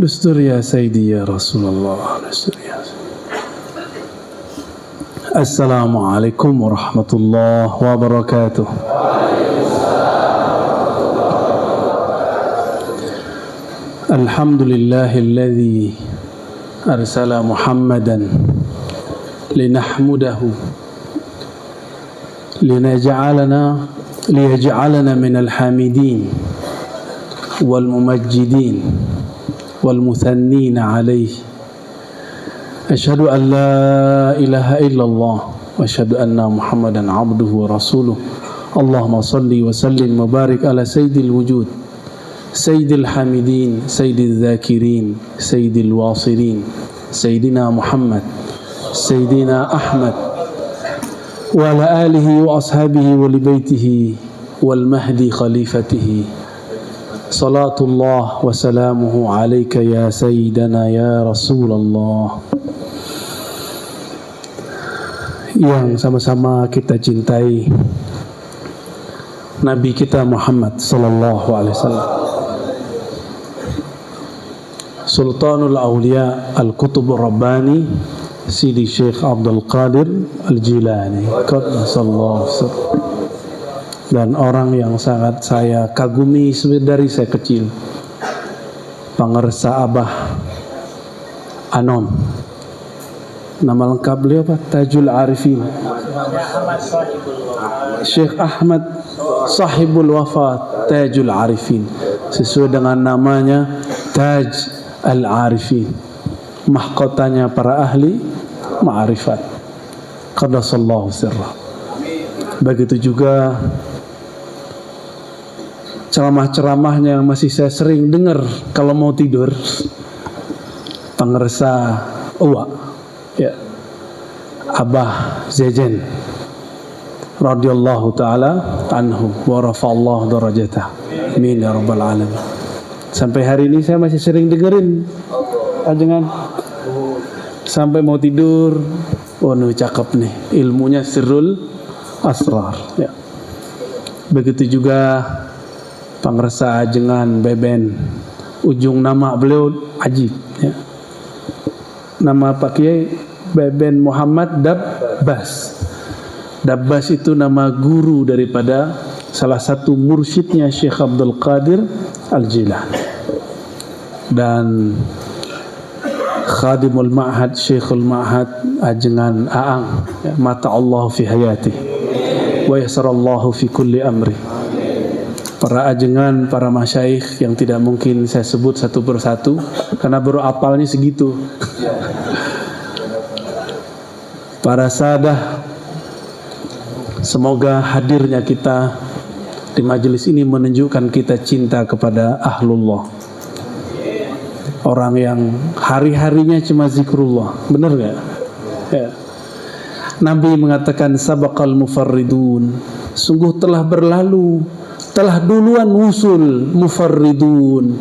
دستور يا سيدي يا رسول الله دستور يا سيدي. السلام عليكم ورحمة الله وبركاته. الحمد لله الذي أرسل محمدا لنحمده ليجعلنا من الحامدين والممجدين والمثنين عليه. أشهد أن لا إله إلا الله وأشهد أن محمدا عبده ورسوله. اللهم صل وسلم وبارك على سيد الوجود سيد الحامدين سيد الذاكرين سيد الواصلين سيدنا محمد سيدنا أحمد وعلى آله وأصحابه ولبيته والمهدي خليفته. صلاة الله وسلامه عليك يا سيدنا يا رسول الله. Yang sama-sama kita cintai Nabi kita Muhammad sallallahu alaihi wasallam, Sultanul Aulia Al-Qutub Rabbani Sidi Syekh Abdul Qadir Al-Jilani qaddasallahu sirrahu, dan orang yang sangat saya kagumi dari saya kecil, Pangersa Abah Anom. Nama lengkap beliau apa? Tajul Arifin. Syekh Ahmad Sahibul Wafat Tajul Arifin, sesuai dengan namanya Taj Al-Arifin, mahkotanya para ahli ma'rifat qaddasallahu sirrahu. Begitu juga ceramah-ceramahnya yang masih saya sering dengar kalau mau tidur, Pangersa Uwa, ya, Abah Zejen radhiyallahu taala anhu wa rafa'allahu darajatah. Amin ya rabbal alamin. Sampai hari ini saya masih sering dengerin ajengan sampai mau tidur. Oh, nu cakep nih, ilmunya sirrul asrar, ya. Begitu juga Pangersa ajengan Beben, ujung nama beliau ajib, ya. Nama Pak Kiai Beben Muhammad Dabbas. Dabbas itu nama guru daripada salah satu mursyidnya Syekh Abdul Qadir Al-Jilani, dan Khadimul Ma'had Syekhul Ma'had ajengan Aang, ya, mata Allah fi hayati wa yasarallahu fi kulli amri. Para ajengan, para masyaikh yang tidak mungkin saya sebut satu persatu karena baru apalnya segitu. Para sadah, semoga hadirnya kita di majelis ini menunjukkan kita cinta kepada ahlullah, orang yang hari-harinya cuma zikrullah. Benar gak? Ya. Nabi mengatakan sabaqal mufarridun, sungguh telah berlalu, telah duluan wusul mufarridun,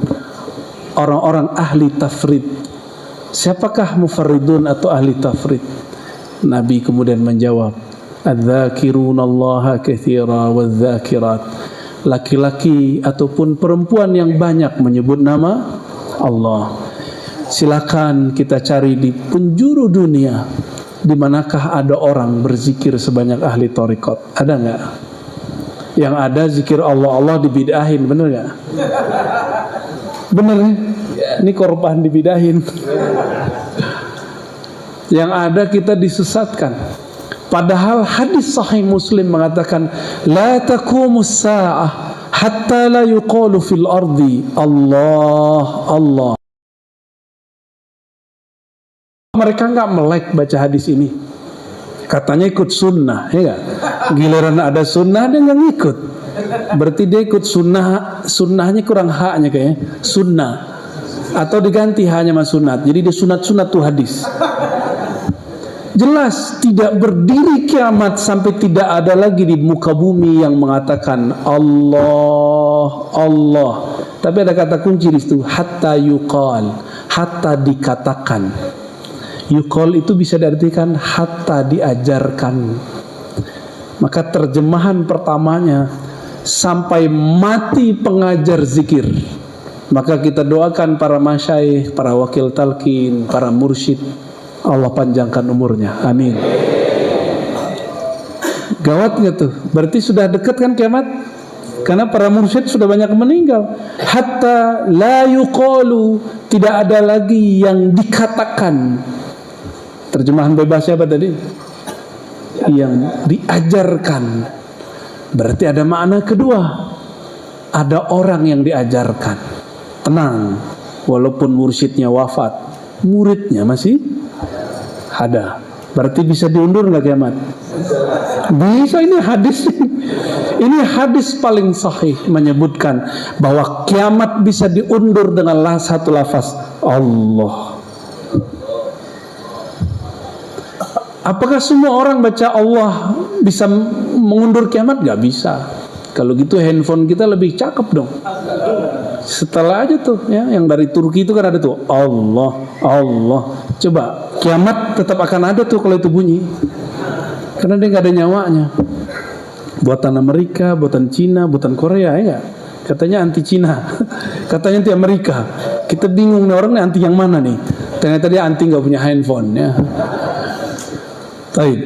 orang-orang ahli tafrid. Siapakah mufarridun atau ahli tafrid? Nabi kemudian menjawab, adz-dzakirunallaha katsira wadz-dzakirat, laki-laki ataupun perempuan yang banyak menyebut nama Allah. Silakan kita cari di penjuru dunia, di manakah ada orang berzikir sebanyak ahli thariqat? Ada enggak? Yang ada zikir Allah dibidahin, bener enggak? Bener ya? Ini korban dibidahin. Yang ada kita disesatkan. Padahal hadis sahih Muslim mengatakan la taqumus sa'ah hatta la yuqalu fil ardi Allah Allah. Mereka enggak melek baca hadis ini. Katanya ikut sunnah, ya gak? Giliran ada sunnah dia enggak ngikut. Berarti dia ikut sunnah, sunnahnya kurang haknya kayaknya. Sunnah atau diganti hanya mas sunat. Jadi dia sunat-sunat tuh hadis. Jelas tidak berdiri kiamat sampai tidak ada lagi di muka bumi yang mengatakan Allah Allah. Tapi ada kata kunci di situ, hatta yuqal, hatta dikatakan. Yuqal itu bisa diartikan hatta diajarkan. Maka terjemahan pertamanya, sampai mati pengajar zikir. Maka kita doakan para masyaikh, para wakil talqin, para mursyid, Allah panjangkan umurnya, amin. Gawat nggak tuh? Berarti sudah dekat kan kiamat? Karena para mursyid sudah banyak meninggal. Hatta la yuqalu, tidak ada lagi yang dikatakan. Terjemahan bebasnya apa tadi? Yang diajarkan. Berarti ada makna kedua. Ada orang yang diajarkan. Tenang, walaupun mursyidnya wafat, muridnya masih ada. Berarti bisa diundur nggak kiamat? Bisa. Ini hadis. Ini hadis paling sahih menyebutkan bahwa kiamat bisa diundur dengan satu lafaz Allah. Apakah semua orang baca Allah bisa mengundur kiamat? Gak bisa. Kalau gitu handphone kita lebih cakep dong. Setelah aja tuh ya, yang dari Turki itu kan ada tuh Allah, Allah. Coba kiamat tetap akan ada tuh kalau itu bunyi. Karena dia gak ada nyawanya. Buatan Amerika, buatan Cina, buatan Korea ya gak? Katanya anti Cina, katanya anti Amerika. Kita bingung nih orang nih anti yang mana nih? Ternyata dia anti gak punya handphone ya. Baik.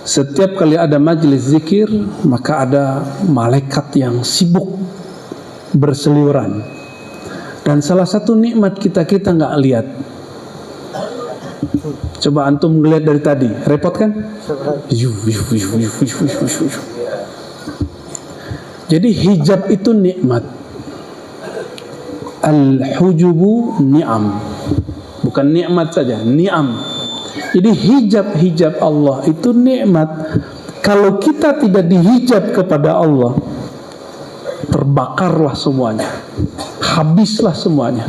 Setiap kali ada majelis zikir, maka ada malaikat yang sibuk berseliweran. Dan salah satu nikmat kita nggak lihat. Coba antum ngeliat dari tadi, repot kan? Jadi hijab itu nikmat. Al-hujubu ni'am. Bukan nikmat saja, ni'am. Jadi hijab Allah itu nikmat. Kalau kita tidak dihijab kepada Allah, terbakarlah semuanya, habislah semuanya.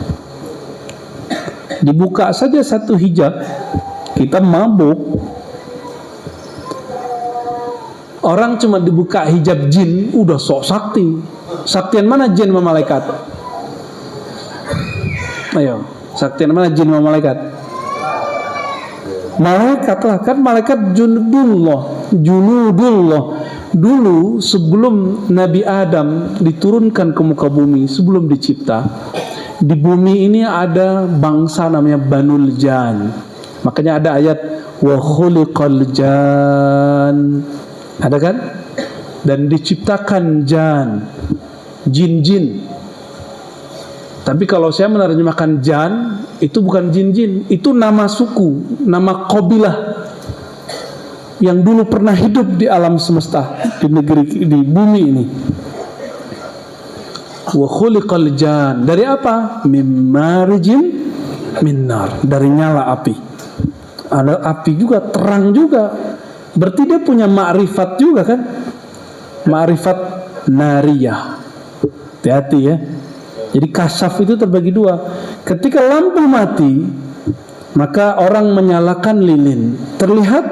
Dibuka saja satu hijab, kita mabuk. Orang cuma dibuka hijab jin, udah sok sakti. Saktian mana jin sama malaikat? Ayo, saktian mana jin sama malaikat? Malaikat lah, kan malaikat junudullah. Dulu sebelum Nabi Adam diturunkan ke muka bumi, sebelum dicipta, di bumi ini ada bangsa namanya Banul Jan. Makanya ada ayat wa khuliqal jan. Ada kan? Dan diciptakan jan, jin-jin. Tapi kalau saya menerjemahkan jan, itu bukan jin-jin, itu nama suku, nama qabilah yang dulu pernah hidup di alam semesta, di negeri, di bumi ini. Wa khuliqal jan, dari apa? Mimmarijin minnar, dari nyala api. Ada api juga, terang juga. Berarti dia punya ma'rifat juga kan? Ma'rifat nariyah. Hati-hati ya. Jadi kasyaf itu terbagi dua. Ketika lampu mati, maka orang menyalakan lilin. Terlihat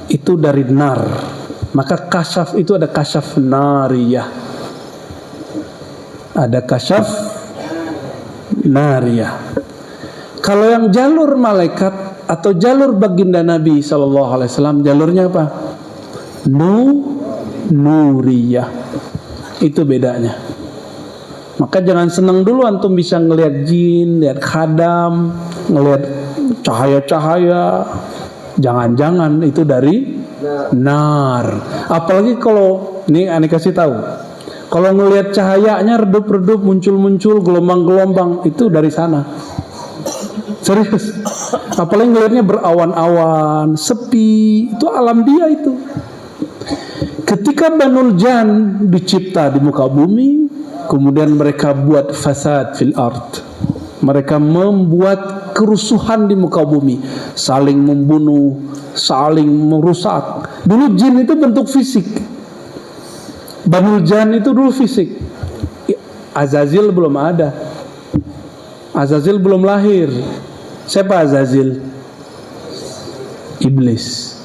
itu dari nar. Maka kasyaf itu ada kasyaf nariyah. Ada kasyaf nariyah. Kalau yang jalur malaikat atau jalur baginda Nabi SAW, jalurnya apa? Nuriyah. Itu bedanya. Maka jangan senang dulu antum bisa ngelihat jin, lihat khadam, ngelihat cahaya-cahaya. Jangan-jangan itu dari nar. Apalagi kalau ini aneh kasih tahu. Kalau ngelihat cahayanya redup-redup, muncul-muncul, gelombang-gelombang, itu dari sana. Serius. Apalagi ngelihatnya berawan-awan, sepi, itu alam dia itu. Ketika Banul Jan dicipta di muka bumi, kemudian mereka buat fasad fil ard. Mereka membuat kerusuhan di muka bumi, saling membunuh, saling merusak. Dulu jin itu bentuk fisik. Banul Jan itu dulu fisik. Azazil belum ada. Azazil belum lahir. Siapa Azazil? Iblis.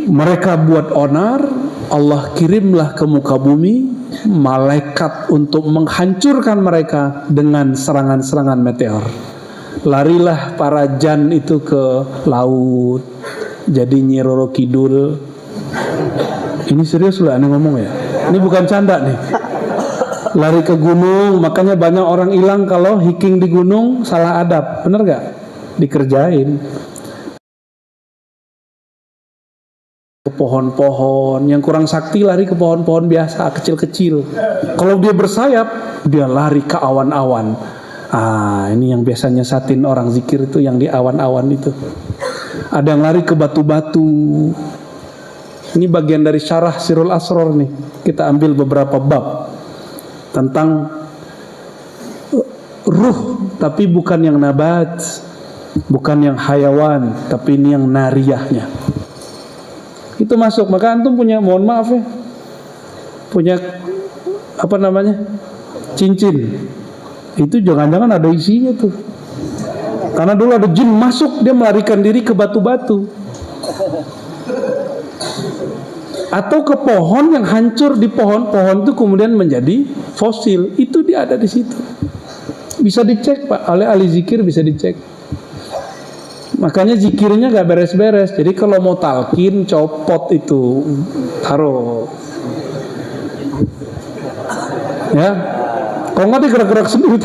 Mereka buat onar, Allah kirimlah ke muka bumi malaikat untuk menghancurkan mereka dengan serangan-serangan meteor. Larilah para jan itu ke laut, jadi Nyi Roro Kidul. Ini serius loh aneh ngomong ya. Ini bukan canda nih. Lari ke gunung, makanya banyak orang hilang kalau hiking di gunung salah adab. Bener gak? Dikerjain. Ke pohon-pohon, yang kurang sakti lari ke pohon-pohon biasa, kecil-kecil. Kalau dia bersayap, dia lari ke awan-awan. Ini yang biasanya nyesatin orang zikir itu, yang di awan-awan itu. Ada yang lari ke batu-batu. Ini bagian dari syarah Sirul Asror nih. Kita ambil beberapa bab tentang ruh, tapi bukan yang nabat, bukan yang hayawan, tapi ini yang nariyahnya. Itu masuk. Maka antum punya, mohon maaf ya, punya apa namanya, cincin, itu jangan-jangan ada isinya tuh. Karena dulu ada jin masuk, dia melarikan diri ke batu-batu atau ke pohon yang hancur. Di pohon-pohon itu kemudian menjadi fosil. Itu dia ada di situ. Bisa dicek Pak, oleh ahli zikir bisa dicek. Makanya zikirnya gak beres-beres. Jadi kalau mau talqin, copot itu, taruh. Ya, kalau nggak digerak-gerak sendiri.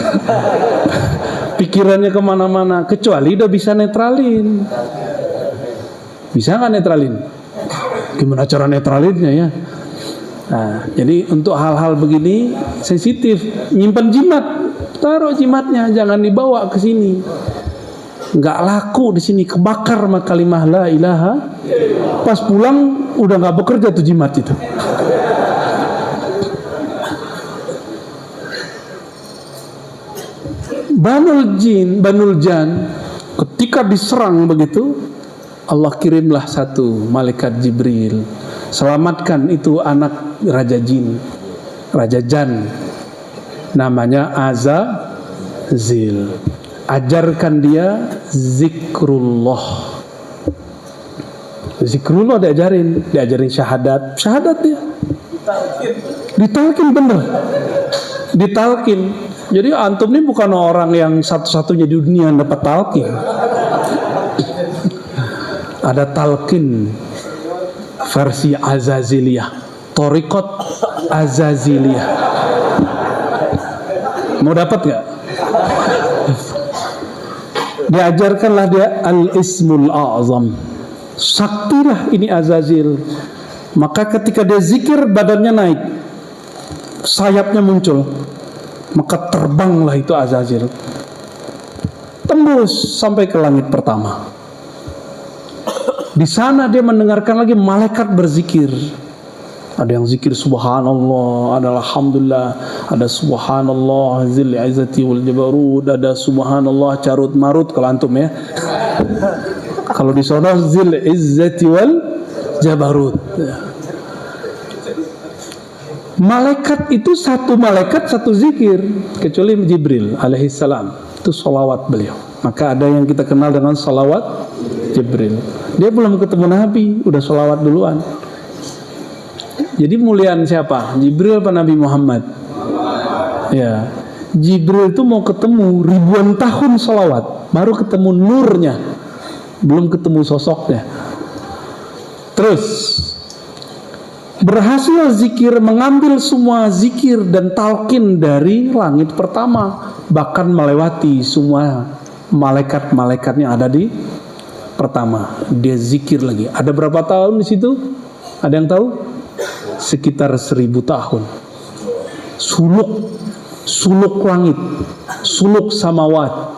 Pikirannya kemana-mana. Kecuali udah bisa netralin. Bisa nggak netralin? Gimana cara netralinnya ya? Nah, jadi untuk hal-hal begini sensitif. Nyimpan jimat, taruh jimatnya, jangan dibawa ke sini. Nggak laku di sini, kebakar sama kalimah la ilaha. Pas pulang udah nggak bekerja tuh jimat itu. Banul Jan ketika diserang begitu, Allah kirimlah satu malaikat Jibril, selamatkan itu anak Raja Jin, Raja Jan, namanya Azazil. Ajarkan dia zikrullah. Zikrullah diajarin syahadat dia. Ditalkin bener. Ditalkin. Jadi antum ini bukan orang yang satu-satunya di dunia yang dapat talqin. Ada talqin versi Azaziliyah, Thariqat Azaziliyah. Mau dapat gak? Diajarkanlah dia al-ismul a'zam. Saktilah ini Azazil. Maka ketika dia zikir, badannya naik, sayapnya muncul. Maka terbanglah itu Azazil, tembus sampai ke langit pertama. Di sana dia mendengarkan lagi malaikat berzikir. Ada yang zikir subhanallah, ada alhamdulillah, ada subhanallah zil izzati wal jabarut, ada subhanallah carut marut kalau antum ya. Kalau di sana zil izzati wal jabarut. Malaikat itu satu malaikat satu zikir, kecuali Jibril alaihissalam, itu salawat beliau. Maka ada yang kita kenal dengan salawat Jibril. Dia belum ketemu Nabi, udah salawat duluan. Jadi muliaan siapa? Jibril apa Nabi Muhammad? Ya, Jibril itu mau ketemu ribuan tahun salawat, baru ketemu nurnya, belum ketemu sosoknya. Terus berhasil zikir, mengambil semua zikir dan talqin dari langit pertama, bahkan melewati semua malaikat-malaikat yang ada di pertama. Dia zikir lagi. Ada berapa tahun di situ? Ada yang tahu? Sekitar 1000 tahun. Suluk langit, suluk samawat,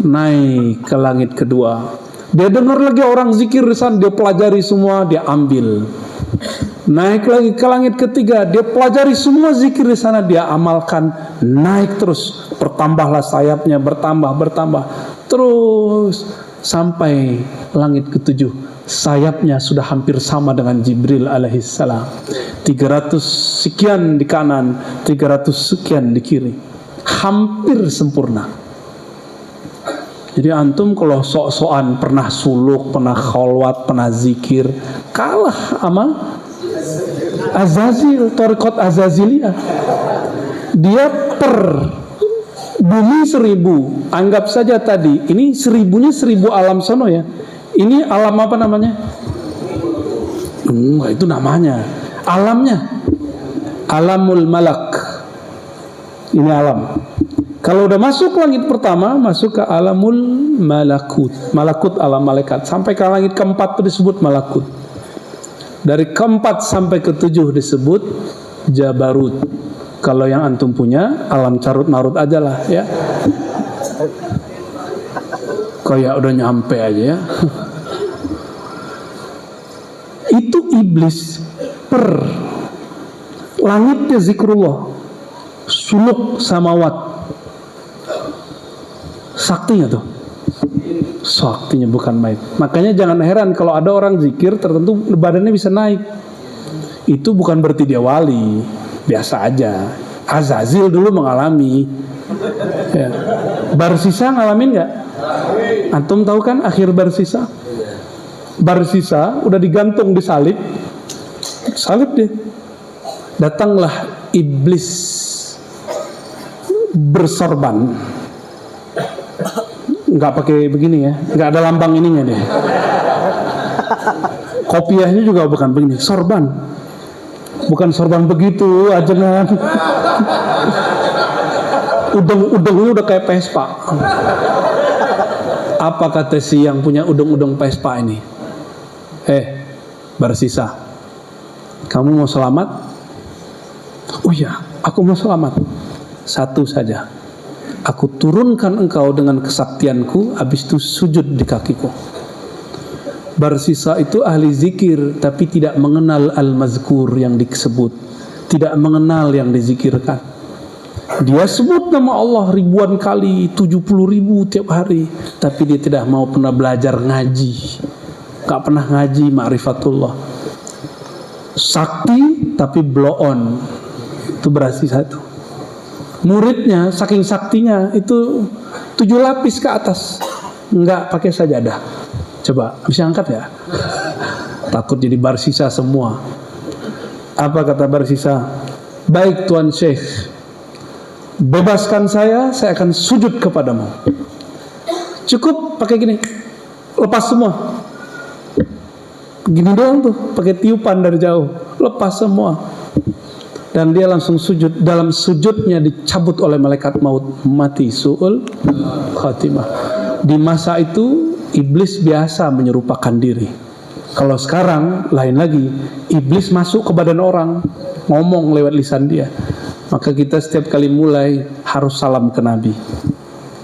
naik ke langit kedua. Dia dengar lagi orang zikir di sana, dia pelajari semua, dia ambil. Naik lagi ke langit ketiga, dia pelajari semua zikir di sana, dia amalkan. Naik terus, bertambahlah sayapnya, bertambah, terus sampai langit ketujuh. Sayapnya sudah hampir sama dengan Jibril alaihissalam. 300 sekian di kanan, 300 sekian di kiri, hampir sempurna. Jadi antum kalau sok-sokan pernah suluk, pernah khalwat, pernah zikir, kalah sama Azazil, Thariqat Azaziliyah. Dia per bumi 1000. Anggap saja tadi, ini 1000-nya 1000 alam sono ya. Ini alam apa namanya? Itu namanya. alamnya. Alamul malak. Ini alam. Kalau udah masuk langit pertama, masuk ke alamul malakut. Malakut alam malaikat. Sampai ke langit keempat itu disebut malakut. Dari keempat sampai ketujuh disebut jabarut. Kalau yang antum punya alam carut marut aja lah ya. Kayak udah nyampe aja ya. Itu iblis per langitnya zikrullah, suluk samawat, saktinya tuh, saktinya bukan main. Makanya jangan heran kalau ada orang zikir tertentu badannya bisa naik. Itu bukan berarti dia wali, biasa aja. Azazil dulu mengalami. Ya. Barsisa ngalamin nggak? Antum tahu kan akhir Barsisa? Barsisa udah digantung di salib, salib deh. Datanglah iblis bersorban, nggak pakai begini ya, nggak ada lambang ininya deh. Kopiahnya juga bukan begini, sorban, bukan sorban begitu ajengan. Udeng-udengnya udah kayak Vespa. Apa kata si yang punya udeng-udeng Vespa ini? Barsisa, kamu mau selamat? Oh ya, aku mau selamat. Satu saja, aku turunkan engkau dengan kesaktianku, habis itu sujud di kakiku. Barsisa itu ahli zikir, tapi tidak mengenal al-mazkur yang disebut, tidak mengenal yang dizikirkan. Dia sebut nama Allah ribuan kali, 70.000 tiap hari, tapi dia tidak mau pernah belajar ngaji, gak pernah ngaji ma'rifatullah. Sakti tapi blow on. Itu berarti satu. Muridnya saking saktinya itu 7 lapis ke atas, nggak pakai sajadah. Coba bisa angkat ya? Takut jadi barsisa semua. Apa kata barsisa? Baik Tuan Syekh, bebaskan saya akan sujud kepadamu. Cukup pakai gini, lepas semua. Gini doang tuh, pakai tiupan dari jauh, lepas semua. Dan dia langsung sujud. Dalam sujudnya dicabut oleh malaikat maut, mati su'ul khatimah. Di masa itu iblis biasa menyerupakan diri. Kalau sekarang lain lagi, iblis masuk ke badan orang, ngomong lewat lisan dia. Maka kita setiap kali mulai harus salam ke Nabi,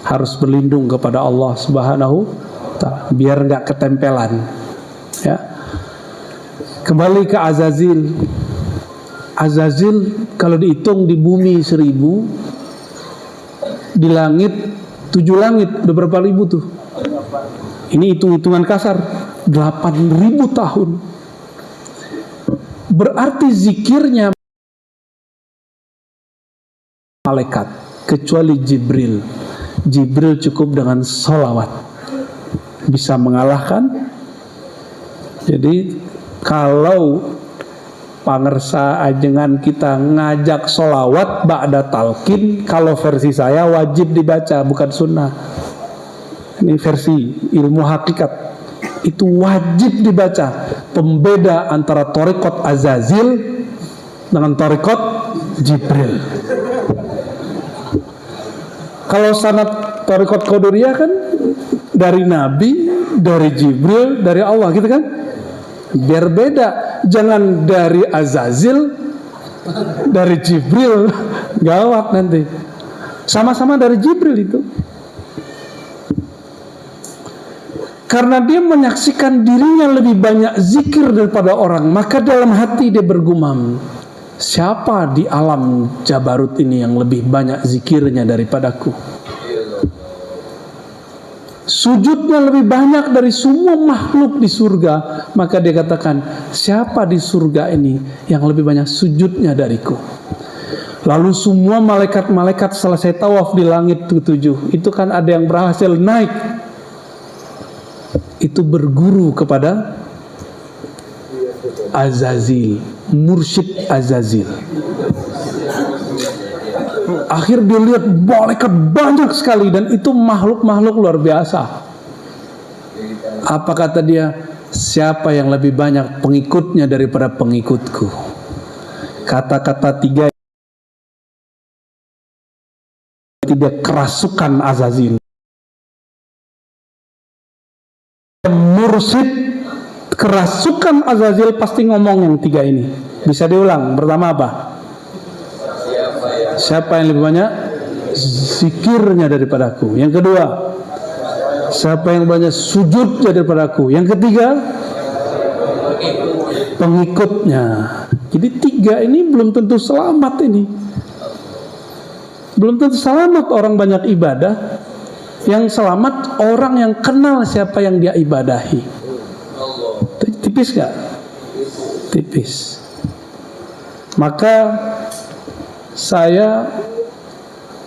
harus berlindung kepada Allah Subhanahu ta'ala, biar nggak ketempelan ya. Kembali ke Azazil. Azazil kalau dihitung di bumi 1000, di langit 7 langit udah berapa ribu tuh? Ini hitung-hitungan kasar, 8.000 tahun. Berarti zikirnya malaikat kecuali Jibril. Jibril cukup dengan sholawat bisa mengalahkan. Jadi kalau pangersa ajengan kita ngajak sholawat ba'da talqin, kalau versi saya wajib dibaca, bukan sunnah. Ini versi ilmu hakikat, itu wajib dibaca. Pembeda antara thariqat Azazil dengan thariqat Jibril. Kalau sanad thariqat Qadariyah kan dari Nabi, dari Jibril, dari Allah gitu kan. Biar beda, jangan dari Azazil, dari Jibril, gawat nanti. Sama-sama dari Jibril itu. Karena dia menyaksikan dirinya lebih banyak zikir daripada orang, maka dalam hati dia bergumam, siapa di alam Jabarut ini yang lebih banyak zikirnya daripadaku? Sujudnya lebih banyak dari semua makhluk di surga. Maka dia katakan, siapa di surga ini yang lebih banyak sujudnya dariku? Lalu semua malaikat-malaikat selesai tawaf di langit ke-7, itu kan ada yang berhasil naik, itu berguru kepada Azazil, mursyid Azazil. Akhir dia lihat malaikat banyak sekali, dan itu makhluk-makhluk luar biasa. Apa kata dia? Siapa yang lebih banyak pengikutnya daripada pengikutku? Kata-kata tiga tidak kerasukan Azazil. Mursyid kerasukan Azazil pasti ngomong yang tiga ini. Bisa diulang. Pertama apa? Siapa yang lebih banyak zikirnya daripadaku. Yang kedua, siapa yang banyak sujudnya daripadaku. Yang ketiga, pengikutnya. Jadi tiga ini belum tentu selamat ini. Belum tentu selamat orang banyak ibadah. Yang selamat orang yang kenal siapa yang dia ibadahi. Tipis gak? Tipis. Maka saya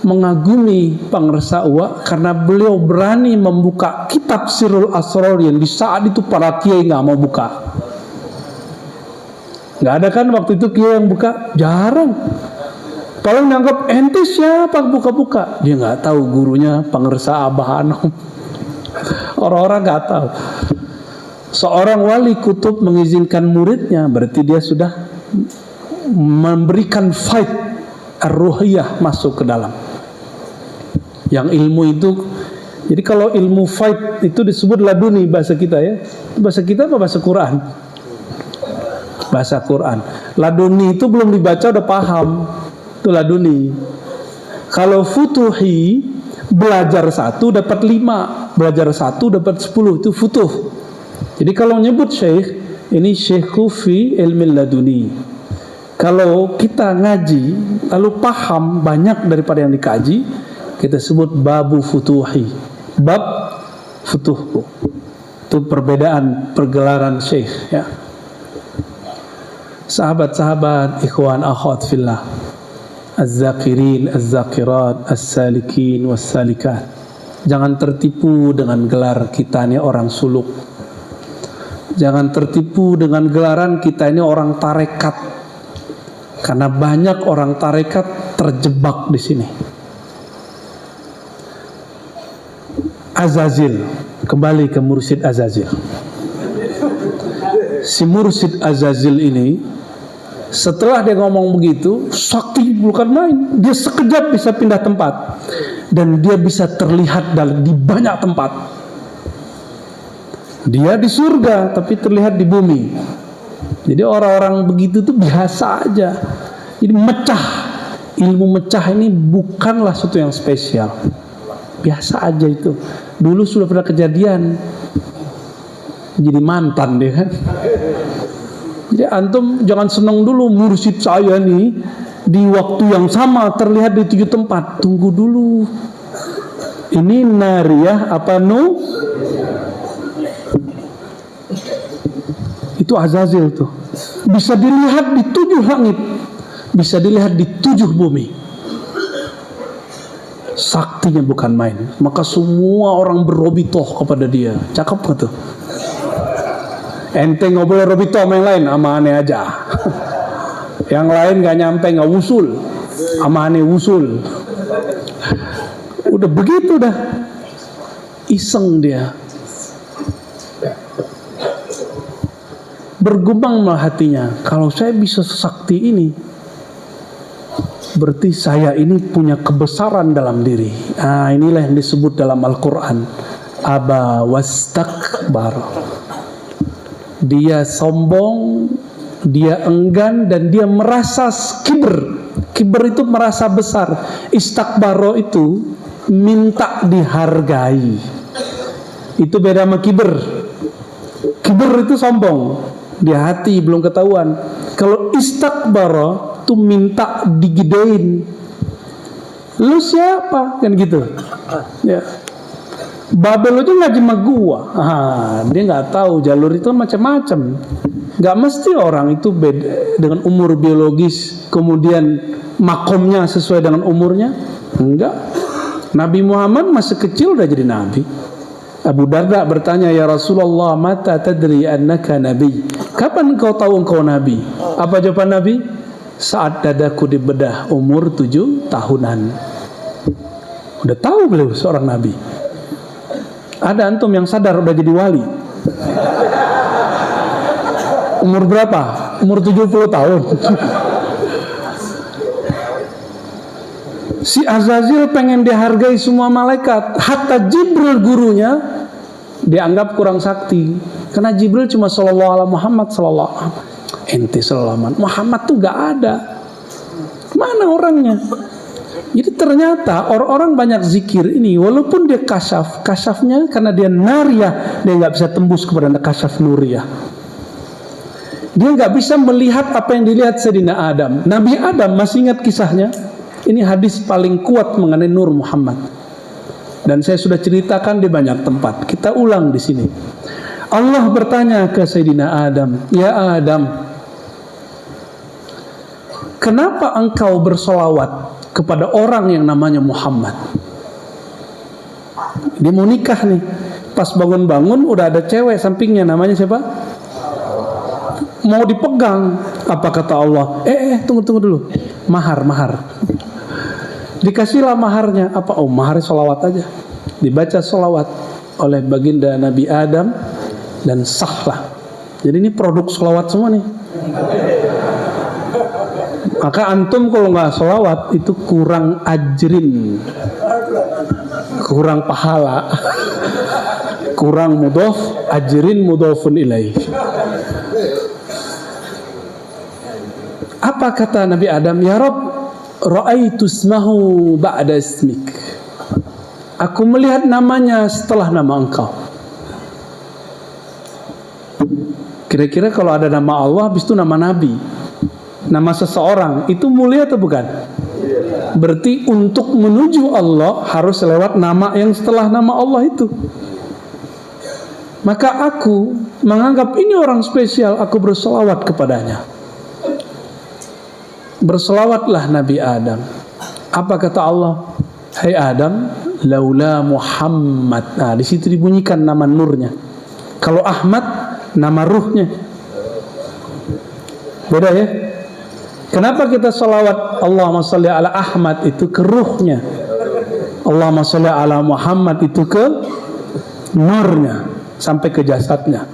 mengagumi Pangersa Uwa karena beliau berani membuka kitab Sirrul Asrar yang di saat itu para kiai gak mau buka. Gak ada kan waktu itu kiai yang buka? Jarang. Paling dianggap ente siapa buka-buka. Dia nggak tahu gurunya Pangersa Abah Anom. Orang-orang nggak tahu. Seorang wali kutub mengizinkan muridnya, berarti dia sudah memberikan fight ar-ruhiyah masuk ke dalam. Yang ilmu itu, jadi kalau ilmu fight itu disebut laduni bahasa kita ya. Bahasa kita apa bahasa Quran? Bahasa Quran. Laduni itu belum dibaca udah paham. Itu laduni. Kalau futuhi, belajar 1 dapat 5, belajar 1 dapat 10, itu futuh. Jadi kalau nyebut syekh, ini syekhu fi ilmi laduni. Kalau kita ngaji lalu paham banyak daripada yang dikaji, kita sebut babu futuhi, bab futuh. Itu perbedaan pergelaran syekh ya. Sahabat-sahabat, ikhwan akhwat fillah, az-zakirin, az-zakirat, as-salikin, was-salikat. Jangan tertipu dengan gelar kita ini orang suluk. Jangan tertipu dengan gelaran kita ini orang tarekat. Karena banyak orang tarekat terjebak di sini. Azazil, kembali ke Mursyid Azazil. Si Mursyid Azazil ini setelah dia ngomong begitu, sakti bukan main. Dia sekejap bisa pindah tempat. Dan dia bisa terlihat di banyak tempat. Dia di surga, tapi terlihat di bumi. Jadi orang-orang begitu tuh biasa aja. Jadi mecah. Ilmu mecah ini bukanlah sesuatu yang spesial. Biasa aja itu. Dulu sudah pernah kejadian. Jadi mantan dia kan. Jadi antum jangan senang dulu mursyid saya nih di waktu yang sama terlihat di 7 tempat. Tunggu dulu. Ini nariyah apa nu? Itu Azazil tuh. Bisa dilihat di 7 langit. Bisa dilihat di 7 bumi. Saktinya bukan main. Maka semua orang berobitoh kepada dia. Cakep gak tuh? Ente nggak boleh robito sama yang lain, sama aneh aja. Yang lain nggak nyampe, nggak wusul, sama aneh wusul. Udah begitu dah, iseng dia. Bergumang malah hatinya, kalau saya bisa sesakti ini, berarti saya ini punya kebesaran dalam diri. Nah, inilah yang disebut dalam Al-Quran, aba wastakbar. Dia sombong, dia enggan, dan dia merasa kibr. Kibr itu merasa besar. Istakbaro itu minta dihargai. Itu beda sama kibr. Kibr itu sombong, di hati belum ketahuan. Kalau istakbaro itu minta digedein. Lu siapa? Kan gitu. Ya. Babel itu ngaji sama gua. Dia nggak tahu jalur itu macam-macam. Nggak mesti orang itu beda dengan umur biologis, kemudian makomnya sesuai dengan umurnya. Enggak. Nabi Muhammad masih kecil udah jadi nabi. Abu Darda bertanya, ya Rasulullah, mata tadri annaka nabi? Kapan engkau tahu engkau nabi? Apa jawaban Nabi? Saat dadaku dibedah umur 7 tahunan. Udah tahu beliau seorang nabi. Ada antum yang sadar udah jadi wali? Umur berapa? Umur 70 tahun. Si Azazil pengen dihargai semua malaikat, hatta Jibril gurunya dianggap kurang sakti. Karena Jibril cuma sallallahu alaihi Muhammad sallallahu alaihi. Ente sallallahu Muhammad tuh gak ada. Mana orangnya? Jadi ternyata orang-orang banyak zikir ini, walaupun dia kasyafnya karena dia nariyah, dia nggak bisa tembus kepada kasyaf nuriyah. Dia nggak bisa melihat apa yang dilihat Sayyidina Adam. Nabi Adam, masih ingat kisahnya? Ini hadis paling kuat mengenai Nur Muhammad. Dan saya sudah ceritakan di banyak tempat. Kita ulang di sini. Allah bertanya ke Sayyidina Adam, "Ya Adam, kenapa engkau bersolawat kepada orang yang namanya Muhammad?" Dia mau nikah nih. Pas bangun-bangun udah ada cewek sampingnya, namanya siapa? Mau dipegang. Apa kata Allah? Tunggu dulu. Mahar. Dikasihlah maharnya. Apa? Maharnya solawat aja. Dibaca solawat oleh baginda Nabi Adam dan sahlah. Jadi ini produk solawat semua nih. Maka antum kalau nggak solawat itu kurang ajrin, kurang pahala, kurang mudhof, ajrin mudhofun ilaih. Apa kata Nabi Adam? Ya Rabb, ra'aitu ismahu ba'da ismik. Aku melihat namanya setelah nama engkau. Kira-kira kalau ada nama Allah, habis itu nama Nabi, nama seseorang, itu mulia atau bukan? Berarti untuk menuju Allah harus lewat nama yang setelah nama Allah itu. Maka aku menganggap ini orang spesial, aku berselawat kepadanya. Berselawatlah Nabi Adam. Apa kata Allah? Hai Adam, laula Muhammad. Nah, di situ dibunyikan nama nurnya. Kalau Ahmad, nama ruhnya. Beda ya? Kenapa kita salawat Allahumma sholli ala Ahmad itu ke ruhnya, Allahumma sholli ala Muhammad itu ke nurnya, sampai ke jasadnya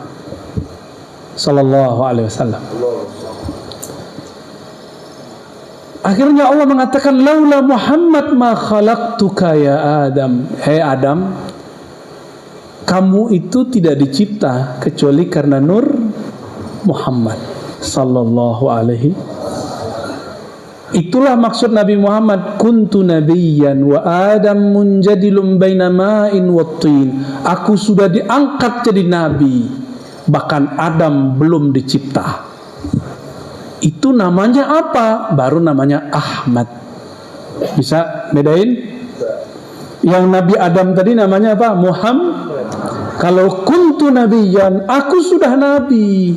sallallahu alaihi wasallam. Akhirnya Allah mengatakan laula Muhammad ma khalaqtuka ya Adam. Hai Adam, kamu itu tidak dicipta kecuali karena nur Muhammad sallallahu alaihi. Itulah maksud Nabi Muhammad, kuntu nabiyyan wa Adam munjadilun baina ma'in wa tin. Aku sudah diangkat jadi nabi, bahkan Adam belum dicipta. Itu namanya apa? Baru namanya Ahmad. Bisa bedain? Yang Nabi Adam tadi namanya apa? Muhammad. Kalau kuntu nabiyyan, aku sudah nabi,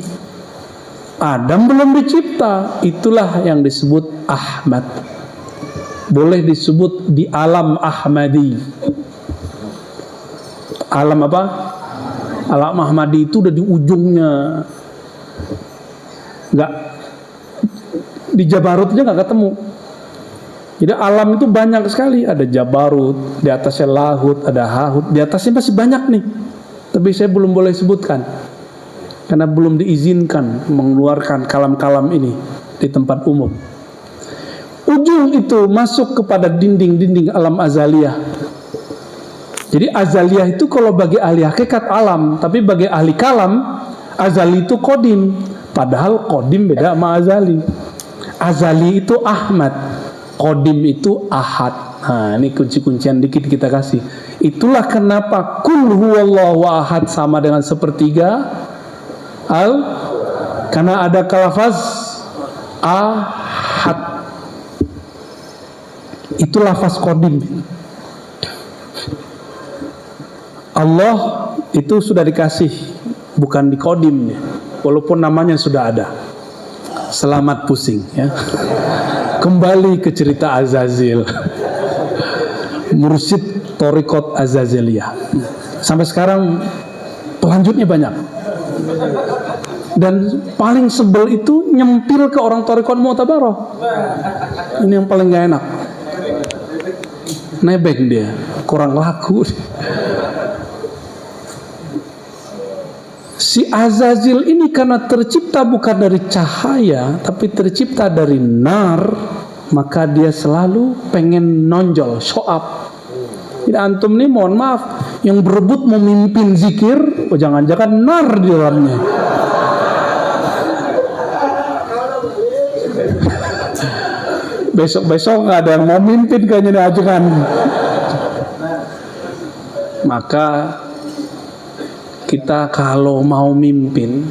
Adam belum dicipta, itulah yang disebut Ahmad. Boleh disebut di alam Ahmadi. Alam apa? Alam Ahmadi itu udah di ujungnya. Enggak, di Jabarutnya nggak ketemu. Jadi alam itu banyak sekali. Ada Jabarut, di atasnya Lahut, ada Hahut, di atasnya masih banyak nih. Tapi saya belum boleh sebutkan karena belum diizinkan mengeluarkan kalam-kalam ini di tempat umum. Ujung itu masuk kepada dinding-dinding alam azaliyah. Jadi azaliyah itu kalau bagi ahli hakikat alam, tapi bagi ahli kalam, azali itu kodim. Padahal kodim beda sama azali. Azali itu Ahmad, kodim itu Ahad. Nah, ini kunci-kuncian dikit kita kasih. Itulah kenapa kul huwallahu ahad sama dengan sepertiga karena ada lafaz ahad. Itu lafaz kodim. Allah itu sudah dikasih, bukan di kodim, walaupun namanya sudah ada. Selamat pusing ya. Kembali ke cerita Azazil. Mursyid Thariqat Azaziliyah. Sampai sekarang pelanjutnya banyak. Dan paling sebel itu nyempil ke orang Thariqat Mu'tabarah. Ini yang paling gak enak. Nebeng dia, kurang laku. Si Azazil ini karena tercipta bukan dari cahaya, tapi tercipta dari nar, maka dia selalu pengen nonjol, show up. Jadi antum nih mohon maaf, yang berebut memimpin zikir, jangan-jangan nar di dalamnya. Besok-besok nggak ada yang mau mimpin kayaknya nih ajengan. Maka kita kalau mau mimpin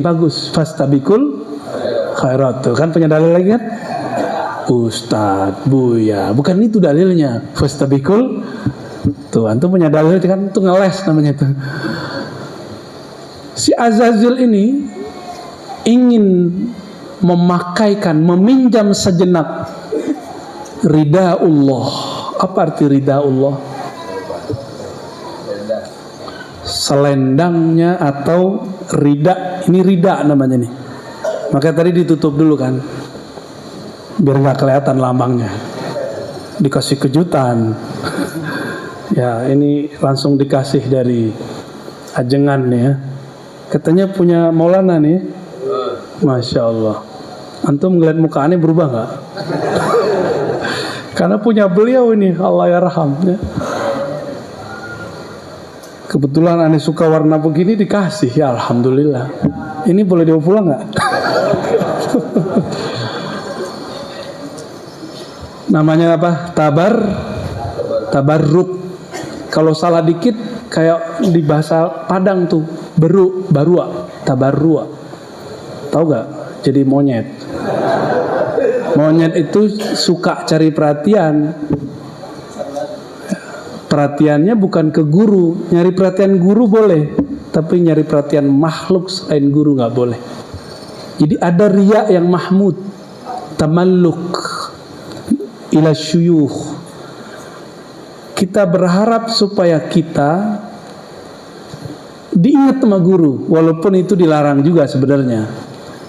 bagus. Fastabikul khairat. Tuh kan punya dalil lagi kan? Ustadz, Buya, bukan itu dalilnya. Fastabikul. Tuh antum punya dalil kan? Itu ngeles namanya tuh. Si Azazil ini ingin meminjam sejenak ridha Allah. Apa arti ridha Allah? Selendangnya atau ridha. Ini ridha namanya nih. Maka tadi ditutup dulu kan, biar nggak kelihatan lambangnya. Dikasih kejutan. Ya ini langsung dikasih dari ajengan nih ya. Katanya punya Maulana nih. Masya Allah. Antum ngeliat muka aneh berubah nggak? Karena punya beliau ini, Allah yarham ya. Kebetulan aneh suka warna begini dikasih, ya alhamdulillah. Ini boleh dibawa pulang nggak? Namanya apa? Tabarruk. Kalau salah dikit kayak di bahasa Padang tuh, barua, tabarrua. Tahu gak? Jadi monyet. Monyet itu suka cari perhatian. Perhatiannya bukan ke guru. Nyari perhatian guru boleh, tapi nyari perhatian makhluk selain guru gak boleh. Jadi ada riya yang mahmud, tamalluk ila syuyukh. Kita berharap supaya kita diingat sama guru, walaupun itu dilarang juga sebenarnya.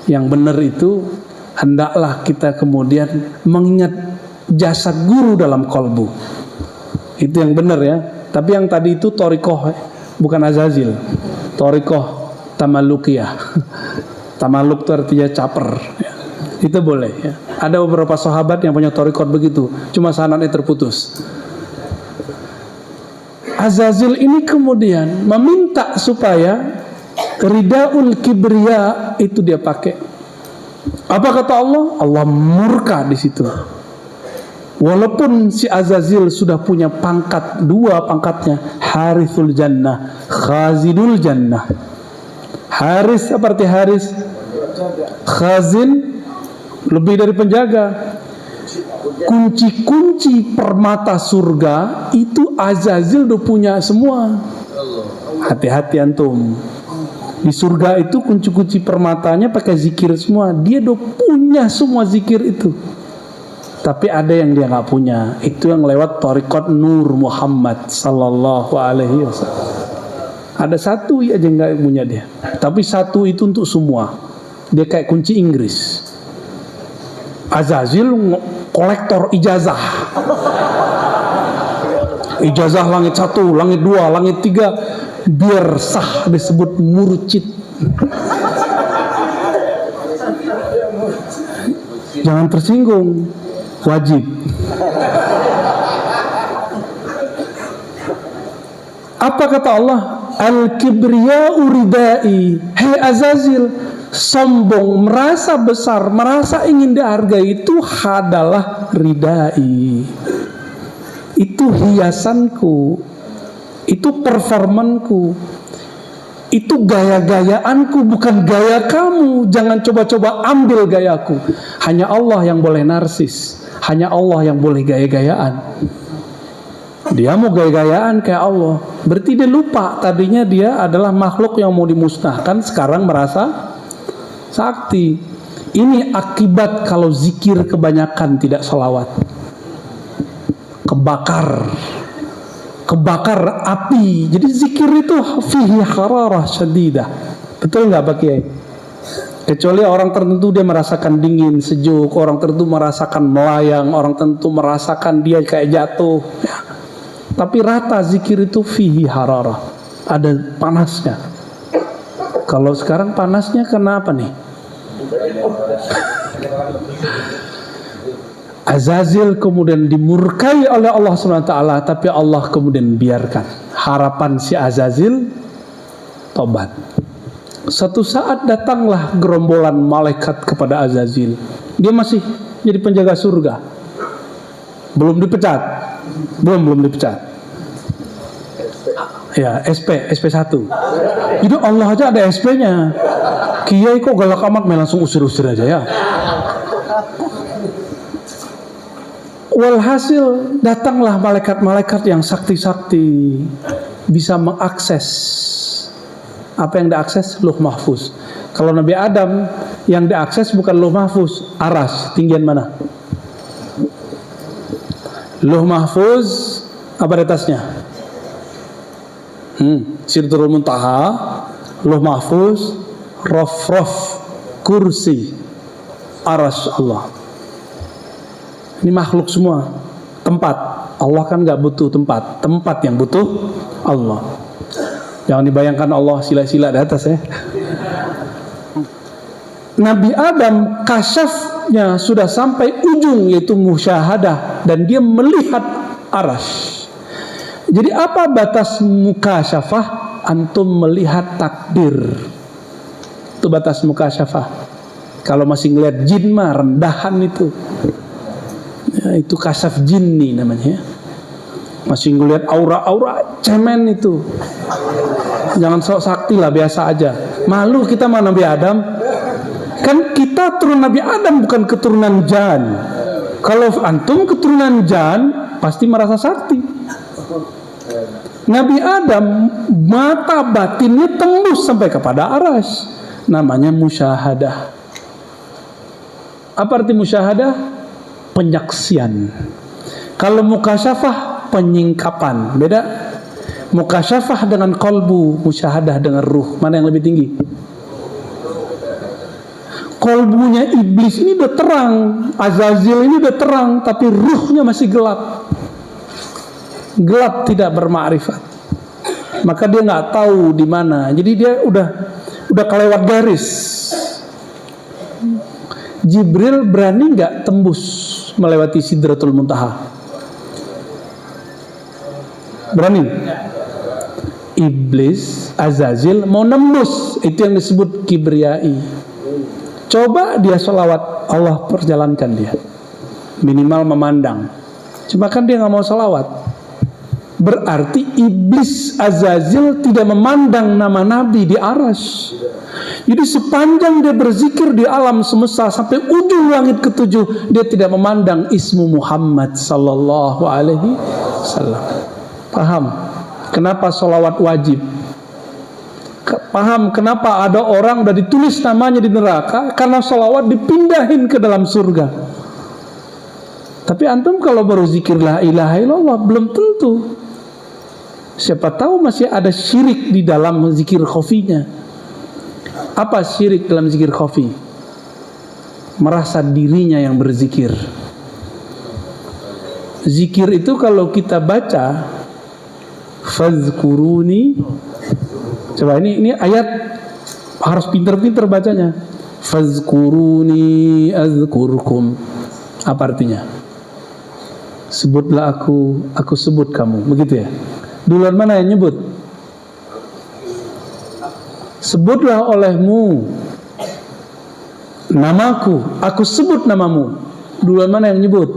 Yang benar itu hendaklah kita kemudian mengingat jasa guru dalam kolbu. Itu yang benar ya. Tapi yang tadi itu torikoh, bukan azazil. Torikoh tamalukiyah. Tamaluk itu artinya caper ya. Itu boleh ya. Ada beberapa sahabat yang punya torikot begitu, cuma sanadnya terputus. Azazil ini kemudian meminta supaya ridaul kibriya itu dia pakai. Apa kata Allah? Allah murka di situ. Walaupun si Azazil sudah punya pangkat, dua pangkatnya, Harithul Jannah, Khazidul Jannah. Haris apa arti Haris? Khazin lebih dari penjaga. Kunci-kunci permata surga itu Azazil udah punya semua. Hati-hati antum. Di surga itu kunci-kunci permatanya pakai zikir semua. Dia udah punya semua zikir itu. Tapi ada yang dia nggak punya. Itu yang lewat Thariqat Nur Muhammad sallallahu alaihi wasallam. Ada satu aja nggak punya dia. Tapi satu itu untuk semua. Dia kayak kunci Inggris. Azazil kolektor ijazah. Ijazah langit 1, langit 2, langit 3. Biar sah disebut murcid. Jangan tersinggung. Wajib. Apa kata Allah? Al-kibriya'u ridai. Hei Azazil, sombong, merasa besar, merasa ingin dihargai itu adalah ridai. Itu hiasanku. Itu performanku. Itu gaya-gayaanku, bukan gaya kamu. Jangan coba-coba ambil gayaku. Hanya Allah yang boleh narsis. Hanya Allah yang boleh gaya-gayaan. Dia mau gaya-gayaan kayak Allah. Berarti dia lupa tadinya dia adalah makhluk yang mau dimusnahkan, sekarang merasa sakti. Ini akibat kalau zikir kebanyakan tidak sholawat. Kebakar api. Jadi zikir itu fihi hararah syadidah. Betul nggak Pak Kiai? Kecuali orang tertentu dia merasakan dingin, sejuk, orang tertentu merasakan melayang, orang tertentu merasakan dia kayak jatuh ya. Tapi rata zikir itu fihi hararah, ada panasnya. Kalau sekarang panasnya karena apa nih? Azazil kemudian dimurkai oleh Allah SWT, tapi Allah kemudian biarkan. Harapan si Azazil tobat. Satu saat datanglah gerombolan malaikat kepada Azazil. Dia masih jadi penjaga surga, belum dipecat, belum dipecat. Ya, SP1. Itu Allah aja ada SP-nya. Kiai kok galak amat, langsung usir-usir aja ya. Walhasil datanglah malaikat-malaikat yang sakti-sakti, bisa mengakses. Apa yang diakses? Lauh Mahfuz. Kalau Nabi Adam yang diakses bukan Lauh Mahfuz, aras, tinggian mana? Lauh Mahfuz apa di atasnya? Sidratul Muntaha, Lauh Mahfuz, Raf, kursi, aras Allah. Ini makhluk semua. Tempat. Allah kan gak butuh tempat. Tempat yang butuh Allah. Jangan dibayangkan Allah sila-sila di atas ya. Nabi Adam kasyafnya sudah sampai ujung, yaitu musyahadah, dan dia melihat arasy. Jadi apa batas mukasyafah? Antum melihat takdir. Itu batas mukasyafah. Kalau masih ngelihat jin mah rendahan itu. Ya, itu kasyaf jinni namanya. Masih ngelihat aura-aura cemen itu. Jangan sok sakti lah, biasa aja. Malu kita sama Nabi Adam. Kan kita turunan Nabi Adam, bukan keturunan Jan. Kalau antum keturunan Jan, pasti merasa sakti. Nabi Adam mata batinnya tembus sampai kepada arasy. Namanya musyahadah. Apa arti musyahadah? Penyaksian. Kalau mukasyafah penyingkapan. Beda. Mukasyafah dengan qalbu, musyahadah dengan ruh. Mana yang lebih tinggi? Qalbunya iblis ini udah terang, Azazil ini udah terang, tapi ruhnya masih gelap. Gelap, tidak bermakrifat. Maka dia nggak tahu di mana. Jadi dia udah kelewat garis. Jibril berani nggak tembus melewati Sidratul Muntaha? Berani? Iblis, Azazil mau nembus, itu yang disebut kibriyai. Coba dia sholawat, Allah perjalankan dia. Minimal memandang. Cuma kan dia nggak mau sholawat. Berarti iblis Azazil tidak memandang nama Nabi di arasy. Jadi sepanjang dia berzikir di alam semesta sampai ujung langit ketujuh, dia tidak memandang ismu Muhammad sallallahu alaihi wasallam. Paham kenapa sholawat wajib? Paham kenapa ada orang udah ditulis namanya di neraka karena sholawat dipindahin ke dalam surga? Tapi antum kalau baru zikir la ilaha illallah belum tentu. Siapa tahu masih ada syirik di dalam zikir khafinya. Apa syirik dalam zikir khafi? Merasa dirinya yang berzikir. Zikir itu kalau kita baca fazkuruni. Coba ini ayat harus pinter-pinter bacanya. Fazkuruni azkurkum. Apa artinya? Sebutlah aku sebut kamu. Begitu ya? Duluan mana yang nyebut? Sebutlah olehmu namaku, aku sebut namamu. Duluan mana yang nyebut?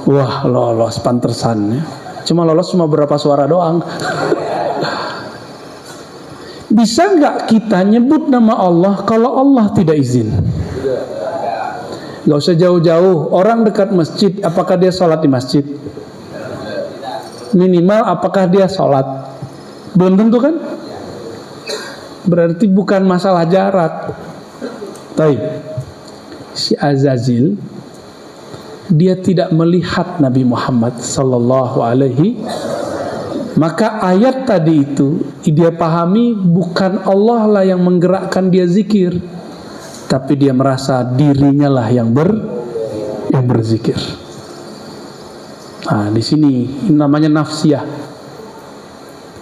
Wah, lolos pantesan ya. Cuma lolos cuma berapa suara doang. Bisa nggak kita nyebut nama Allah kalau Allah tidak izin? Gak usah jauh-jauh. Orang dekat masjid, apakah dia sholat di masjid? Minimal apakah dia sholat? Belum tentu kan? Berarti bukan masalah jarak. Taib. Si Azazil dia tidak melihat Nabi Muhammad sallallahu alaihi. Maka ayat tadi itu dia pahami bukan Allah lah yang menggerakkan dia zikir, tapi dia merasa dirinya lah yang berzikir. Nah, di sini namanya nafsiyah.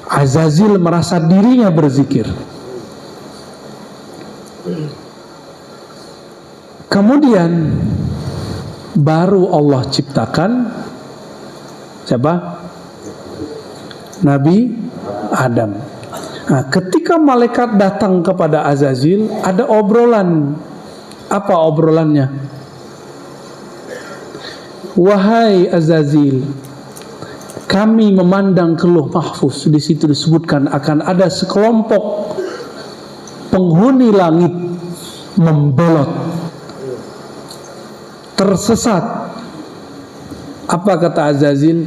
Azazil merasa dirinya berzikir. Kemudian baru Allah ciptakan siapa? Nabi Adam. Nah, ketika malaikat datang kepada Azazil, ada obrolan. Apa obrolannya? Wahai Azazil, kami memandang ke Lauh Mahfuz. Di situ disebutkan akan ada sekelompok penghuni langit membelot, tersesat. Apa kata Azazil?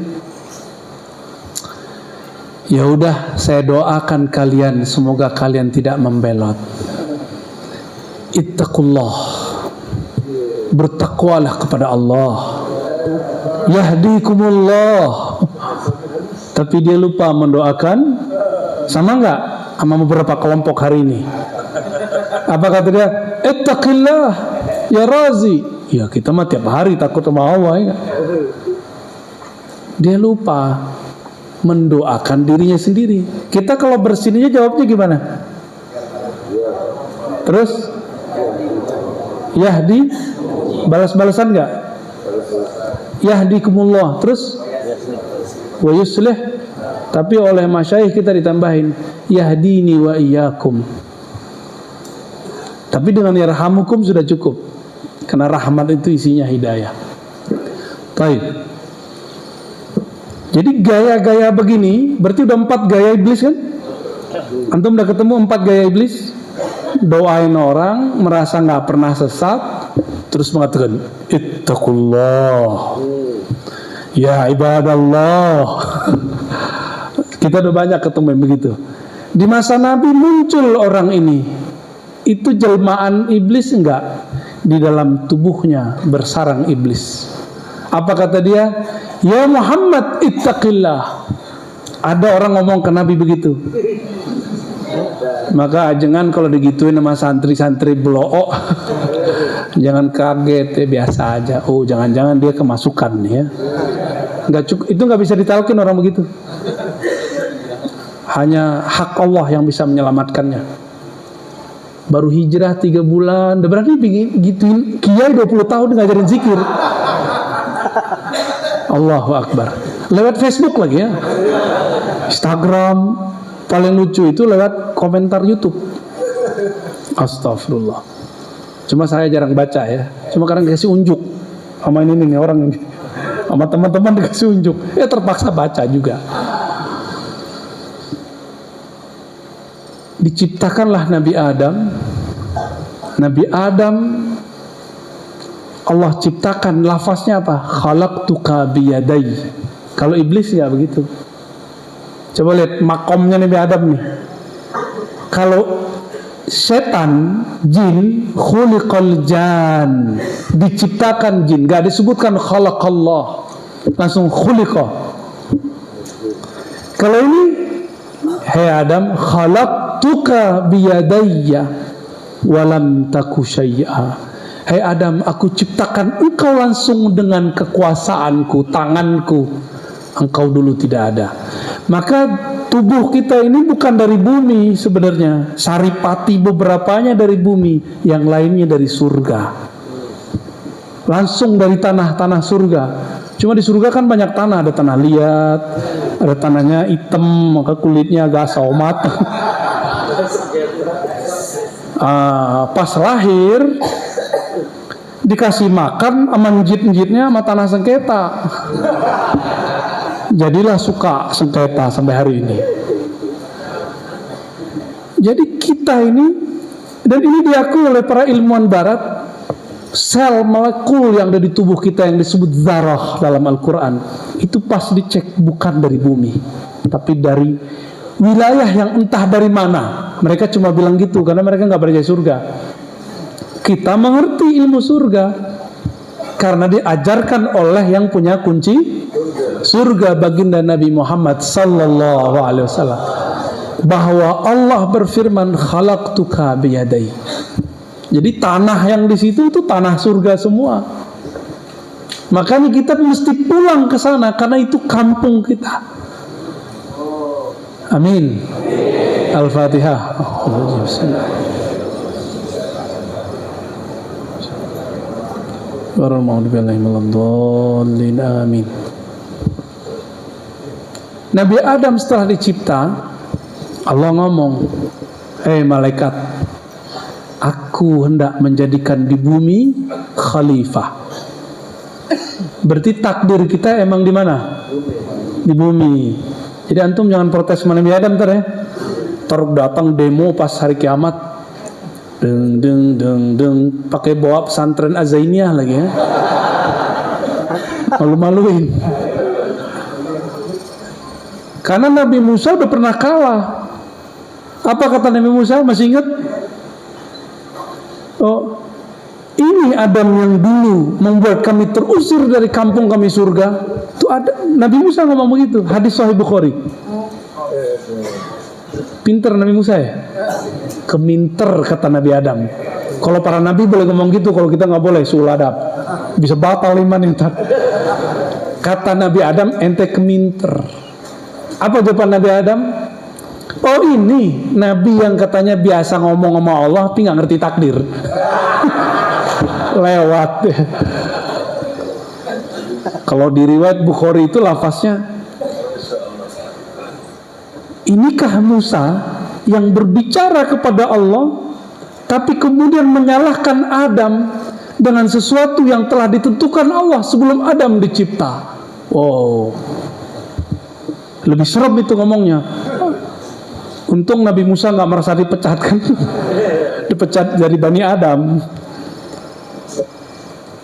Ya udah, saya doakan kalian semoga kalian tidak membelot. Ittaqullah, bertakwalah kepada Allah. Yahdikumullah. Tapi dia lupa mendoakan. Sama enggak sama beberapa kelompok hari ini? Apa kata dia? Ittaqillah ya Razi. Ya kita mah tiap hari takut sama Allah ya. Dia lupa mendoakan dirinya sendiri. Kita kalau bersininya jawabnya gimana? Terus Yahdi, balas-balasan enggak? Yahdikumullah. Terus wa yuslih. Tapi oleh masyayikh kita ditambahin yahdini wa iyyakum. Tapi dengan yarhamukum sudah cukup, karena rahmat itu isinya hidayah. Baik. Jadi gaya-gaya begini berarti udah 4 gaya iblis kan? Antum udah ketemu 4 gaya iblis. Doain orang merasa nggak pernah sesat, terus mengatakan ittaqullah ya ibadallah. Kita udah banyak ketemu yang begitu. Di masa Nabi muncul orang ini. Itu jelmaan iblis enggak? Di dalam tubuhnya bersarang iblis. Apa kata dia? Ya Muhammad ittaqillah. Ada orang ngomong ke Nabi begitu. Maka jangan kalau digituin sama santri-santri blook. Jangan kaget ya, biasa aja. Oh jangan-jangan dia kemasukan ya. Enggak cukup, itu enggak bisa ditalkin orang begitu. Hanya hak Allah yang bisa menyelamatkannya. Baru hijrah 3 bulan, udah berarti gituin kiai 20 tahun ngajarin zikir. Allahu Akbar. Lewat Facebook lagi ya. Instagram. Paling lucu itu lewat komentar YouTube. Astagfirullah. Cuma saya jarang baca ya. Cuma kadang dikasih unjuk sama ini nih orang ini. Sama teman-teman dikasih unjuk. Ya terpaksa baca juga. Diciptakanlah Nabi Adam. Nabi Adam Allah ciptakan, lafaznya apa? Khalaqtuka biyadai. Kalau iblis ya begitu. Coba lihat makomnya Nabi Adam nih. Kalau setan, jin, khuliqal jan, diciptakan jin, gak disebutkan khalaqallah, langsung khuliqa. Kalau ini, hai Adam, khalaqtuka biyadayya walam taku syai'a. Hai Adam, aku ciptakan engkau langsung dengan kekuasaanku, tanganku. Engkau dulu tidak ada. Maka tubuh kita ini bukan dari bumi sebenarnya. Saripati beberapanya dari bumi, yang lainnya dari surga. Langsung dari tanah-tanah surga. Cuma di surga kan banyak tanah, ada tanah liat, ada tanahnya hitam, maka kulitnya agak saumat. Pas lahir dikasih makan sama njit-njitnya sama tanah sengketa. Jadilah suka sengketa sampai hari ini. Jadi kita ini, dan ini diakui oleh para ilmuwan barat, sel molekul yang ada di tubuh kita yang disebut zarah dalam Al-Quran, itu pas dicek bukan dari bumi, tapi dari wilayah yang entah dari mana. Mereka cuma bilang gitu karena mereka nggak percaya surga. Kita mengerti ilmu surga karena diajarkan oleh yang punya kunci surga, baginda Nabi Muhammad sallallahu alaihi wasallam, bahwa Allah berfirman khalaqtuka biyadai. Jadi tanah yang di situ itu tanah surga semua. Makanya kita mesti pulang ke sana karena itu kampung kita. Amin. Al-Fatihah. Amin. Nabi Adam setelah dicipta, Allah ngomong, "Hei malaikat, aku hendak menjadikan di bumi khalifah." Berarti takdir kita emang di mana? Di bumi. Jadi antum jangan protes sama Nabi Adam ntar ya. Ntar datang demo pas hari kiamat, deng, pakai bawa pesantren Azainiyah lagi ya. Malu-maluin. Karena Nabi Musa udah pernah kalah. Apa kata Nabi Musa? Masih ingat? Oh, ini Adam yang dulu membuat kami terusir dari kampung kami surga. Itu ada Nabi Musa ngomong begitu. Hadis Sahih Bukhari. Pinter Nabi Musa ya? Keminter kata Nabi Adam. Kalau para nabi boleh ngomong gitu, kalau kita nggak boleh, suul adab. Bisa batal iman itu. Kata Nabi Adam, ente keminter. Apa jawaban Nabi Adam? Oh ini Nabi yang katanya biasa ngomong sama Allah tapi nggak ngerti takdir. Lewat. Kalau di riwayat Bukhari itu lafaznya, inikah Musa yang berbicara kepada Allah tapi kemudian menyalahkan Adam dengan sesuatu yang telah ditentukan Allah sebelum Adam dicipta. Wow, lebih serem itu ngomongnya. Untung Nabi Musa nggak merasa dipecat kan. Dipecat dari Bani Adam.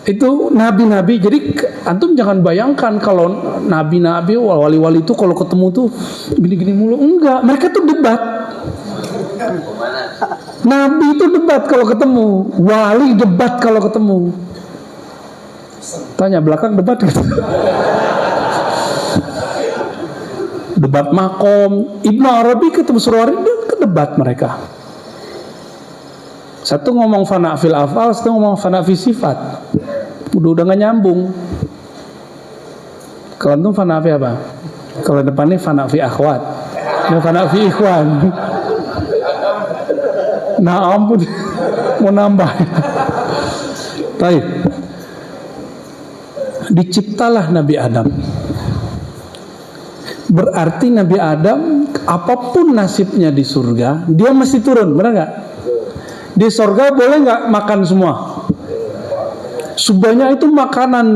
Itu nabi-nabi. Jadi antum jangan bayangkan kalau nabi-nabi, wali-wali itu kalau ketemu tuh gini-gini mulu. Enggak, mereka tuh debat. Nabi itu debat kalau ketemu, wali debat kalau ketemu. Tanya belakang debat gitu. Debat makom. Ibnu Arabi ketemu Surwari, ke debat mereka. Satu ngomong fana fil afal, satu ngomong fana fi sifat. Udah gak nyambung. Kalau antum fana fi apa? Kalau depannya fana fi akhwat, dan fana fi ikhwan. Nah ampun, mau nambah. Baik. Diciptalah Nabi Adam. Berarti Nabi Adam apapun nasibnya di surga, dia mesti turun, benar nggak? Di surga boleh nggak makan semua? Sebanyak itu makanan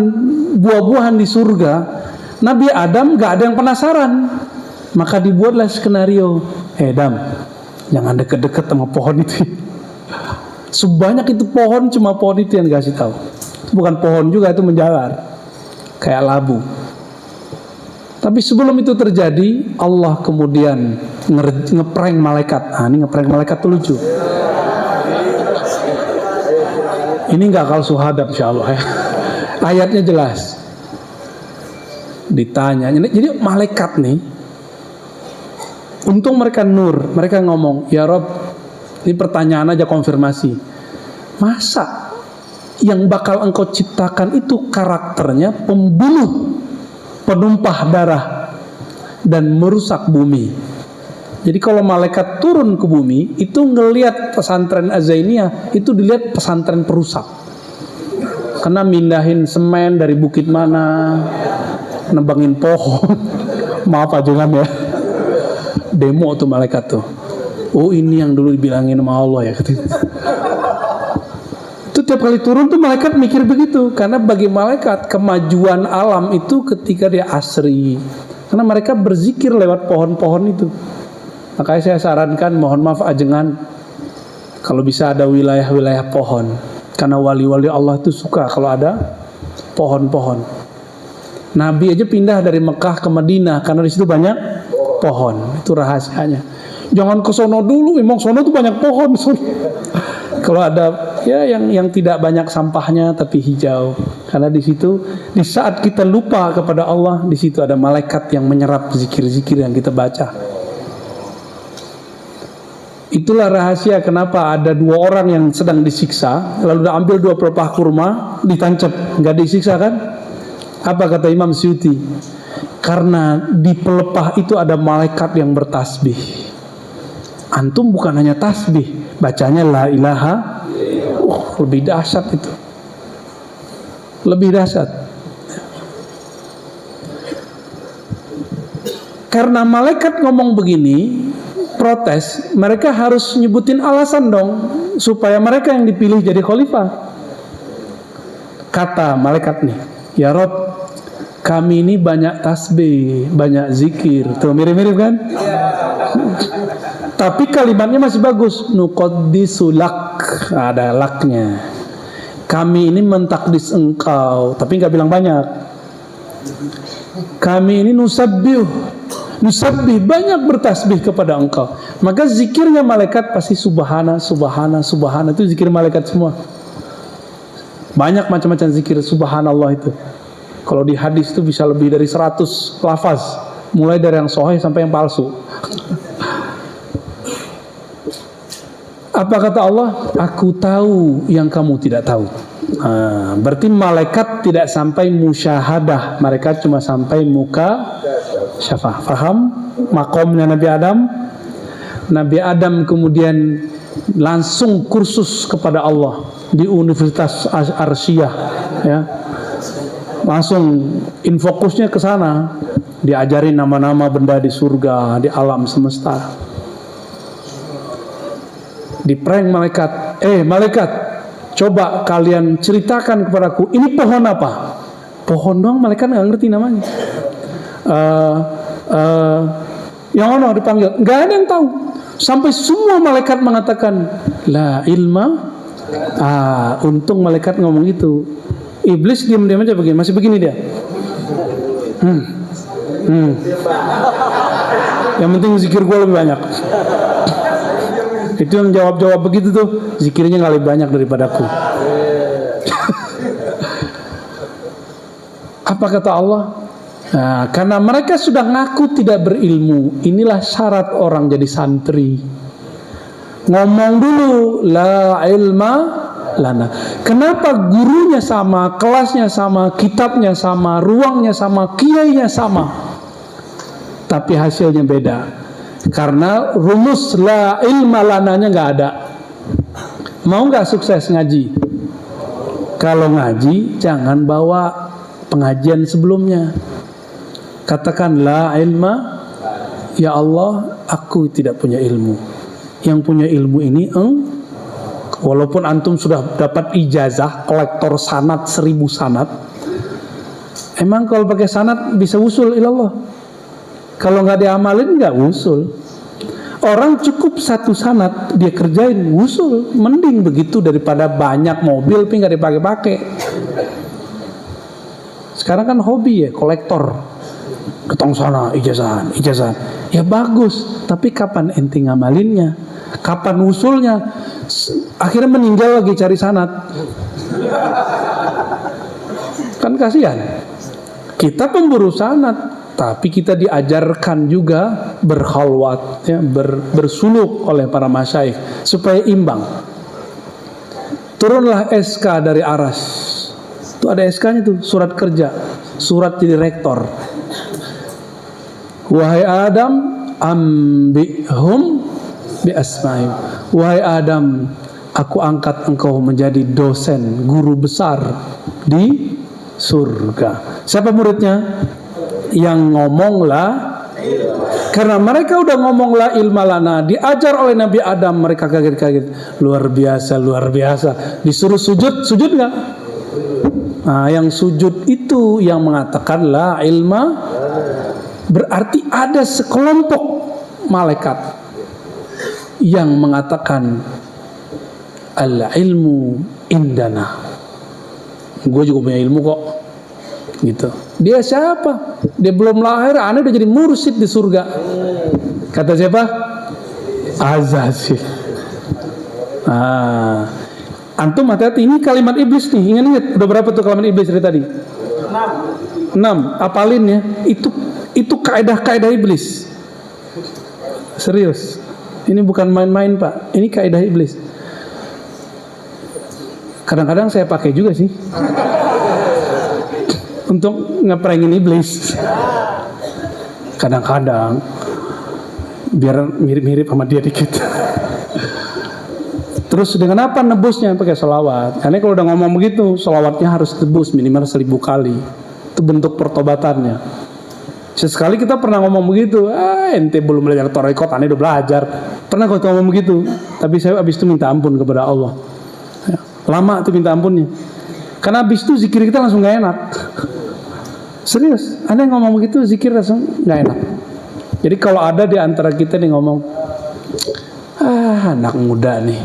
buah-buahan di surga, Nabi Adam nggak ada yang penasaran, maka dibuatlah skenario. Adam, jangan deket-deket sama pohon itu. Sebanyak itu pohon, cuma pohon itu yang dikasih tahu. Itu bukan pohon juga, itu menjalar kayak labu. Tapi sebelum itu terjadi, Allah kemudian ngeprank malaikat. Nah, ini ngeprank malaikat tuh lucu. Ini nggak akal suhadab insyaallah ya. Ayatnya jelas. Ditanya. Jadi malaikat nih, untung mereka nur, mereka ngomong, "Ya Rob, ini pertanyaan aja konfirmasi. Masa yang bakal engkau ciptakan itu karakternya pembunuh, penumpah darah, dan merusak bumi?" Jadi kalau malaikat turun ke bumi, itu ngelihat pesantren Azainiyah, itu dilihat pesantren perusak. Karena mindahin semen dari bukit mana, nebangin pohon. Maaf ajangan ya. Demo tuh malaikat tuh. Oh ini yang dulu dibilangin sama Allah ya. Itu tiap kali turun tuh malaikat mikir begitu. Karena bagi malaikat kemajuan alam itu ketika dia asri. Karena mereka berzikir lewat pohon-pohon itu. Makanya saya sarankan, mohon maaf ajengan, kalau bisa ada wilayah-wilayah pohon. Karena wali-wali Allah itu suka kalau ada pohon-pohon. Nabi aja pindah dari Mekah ke Madinah karena di situ banyak pohon. Itu rahasianya. Jangan ke sono dulu, memang sono tuh banyak pohon. Kalau ada ya yang tidak banyak sampahnya tapi hijau. Karena di situ di saat kita lupa kepada Allah, di situ ada malaikat yang menyerap zikir-zikir yang kita baca. Itulah rahasia kenapa ada dua orang yang sedang disiksa, lalu dia ambil 2 pelepah kurma, ditancap, nggak disiksa kan? Apa kata Imam Suyuti? Karena di pelepah itu ada malaikat yang bertasbih. Antum bukan hanya tasbih, bacanya la ilaha, lebih dahsyat itu. lebih dahsyat. Karena malaikat ngomong begini, protes, mereka harus nyebutin alasan dong supaya mereka yang dipilih jadi khalifah. Kata malaikat nih, ya Rob, kami ini banyak tasbih, banyak zikir. Tuh mirip-mirip kan? Tapi kalimatnya masih bagus. Nuqaddisulak, ada laknya. Kami ini mentakdis engkau, tapi nggak bilang banyak. Kami ini nusabbih, banyak bertasbih kepada engkau. Maka zikirnya malaikat pasti subhana, subhana, subhana. Itu zikir malaikat semua. Banyak macam-macam zikir subhanallah itu. Kalau di hadis itu bisa lebih dari 100 lafaz, mulai dari yang sahih sampai yang palsu. Apa kata Allah? Aku tahu yang kamu tidak tahu. Berarti malaikat tidak sampai musyahadah, malaikat cuma sampai muka syafah. Faham makomnya Nabi Adam? Nabi Adam kemudian langsung kursus kepada Allah di Universitas Arsyah, ya. Langsung infokusnya ke sana, diajarin nama-nama benda di surga, di alam semesta. Di prank malaikat, malaikat, coba kalian ceritakan kepadaku, ini pohon apa? Pohon doang, malaikat nggak ngerti namanya. Yang mana dipanggil? Nggak ada yang tahu. Sampai semua malaikat mengatakan la ilma. Untung malaikat ngomong itu. Iblis diam-diam aja begini, masih begini dia. Yang penting zikir gue lebih banyak. Itu yang jawab-jawab begitu tuh, zikirnya nggak lebih banyak daripadaku. Apa kata Allah? Karena mereka sudah ngaku tidak berilmu. Inilah syarat orang jadi santri. Ngomong dulu la ilma lana. Kenapa gurunya sama, kelasnya sama, kitabnya sama, ruangnya sama, kiainya sama, tapi hasilnya beda? Karena rumus la ilma lananya nggak ada. Mau nggak sukses ngaji? Kalau ngaji jangan bawa pengajian sebelumnya. Katakan la ilma, ya Allah, aku tidak punya ilmu. Yang punya ilmu ini walaupun antum sudah dapat ijazah kolektor sanad 1000 sanad, emang kalau pakai sanad bisa usul ilallah? Kalau nggak diamalin nggak usul. Orang cukup 1 sanad dia kerjain usul, mending begitu daripada banyak mobil tapi nggak dipakai-pakai. Sekarang kan hobi ya, kolektor, ketong sana ijazah. Ya bagus, tapi kapan ente ngamalinnya? Kapan usulnya? Akhirnya meninggal lagi cari sanad. Kan kasihan. Kita pemburu sanad, tapi kita diajarkan juga berkhalwat, ya, bersuluk oleh para masyayikh supaya imbang. Turunlah SK dari Aras. Itu ada SK-nya tuh, surat kerja, surat jadi rektor. Wahai Adam, ambihum bi asma'im. Wahai Adam, aku angkat engkau menjadi dosen, guru besar di surga. Siapa muridnya? Yang ngomong la. Karena mereka udah ngomong la ilma lana, diajar oleh Nabi Adam, mereka kaget-kaget. Luar biasa. Disuruh sujud nggak? Nah, yang sujud itu yang mengatakan la ilma. Berarti ada sekelompok malaikat yang mengatakan al-ilmu indana. Gue juga punya ilmu kok. Gitu. Dia siapa? Dia belum lahir, aneh udah jadi mursyid di surga. Kata siapa? Azazil. Antum hati-hati, ini kalimat iblis nih. Ingat, udah berapa tuh kalimat iblis dari tadi? 6. Apalin ya. Itu kaidah-kaidah iblis. Serius. Ini bukan main-main, Pak. Ini kaidah iblis. Kadang-kadang saya pakai juga sih. Untuk ngeprengin iblis. Kadang-kadang biar mirip-mirip sama dia dikit. Terus dengan apa nebusnya? Pakai selawat. Karena kalau udah ngomong begitu, selawatnya harus tebus minimal 1000 kali. Itu bentuk pertobatannya. Sesekali kita pernah ngomong begitu, ente belum belajar tarekat, aneh udah belajar. Pernah kau ngomong begitu, tapi saya habis itu minta ampun kepada Allah. Ya, lama tuh minta ampunnya. Karena habis itu zikir kita langsung gak enak. Serius, aneh ngomong begitu, zikir langsung gak enak. Jadi kalau ada di antara kita nih ngomong, anak muda nih,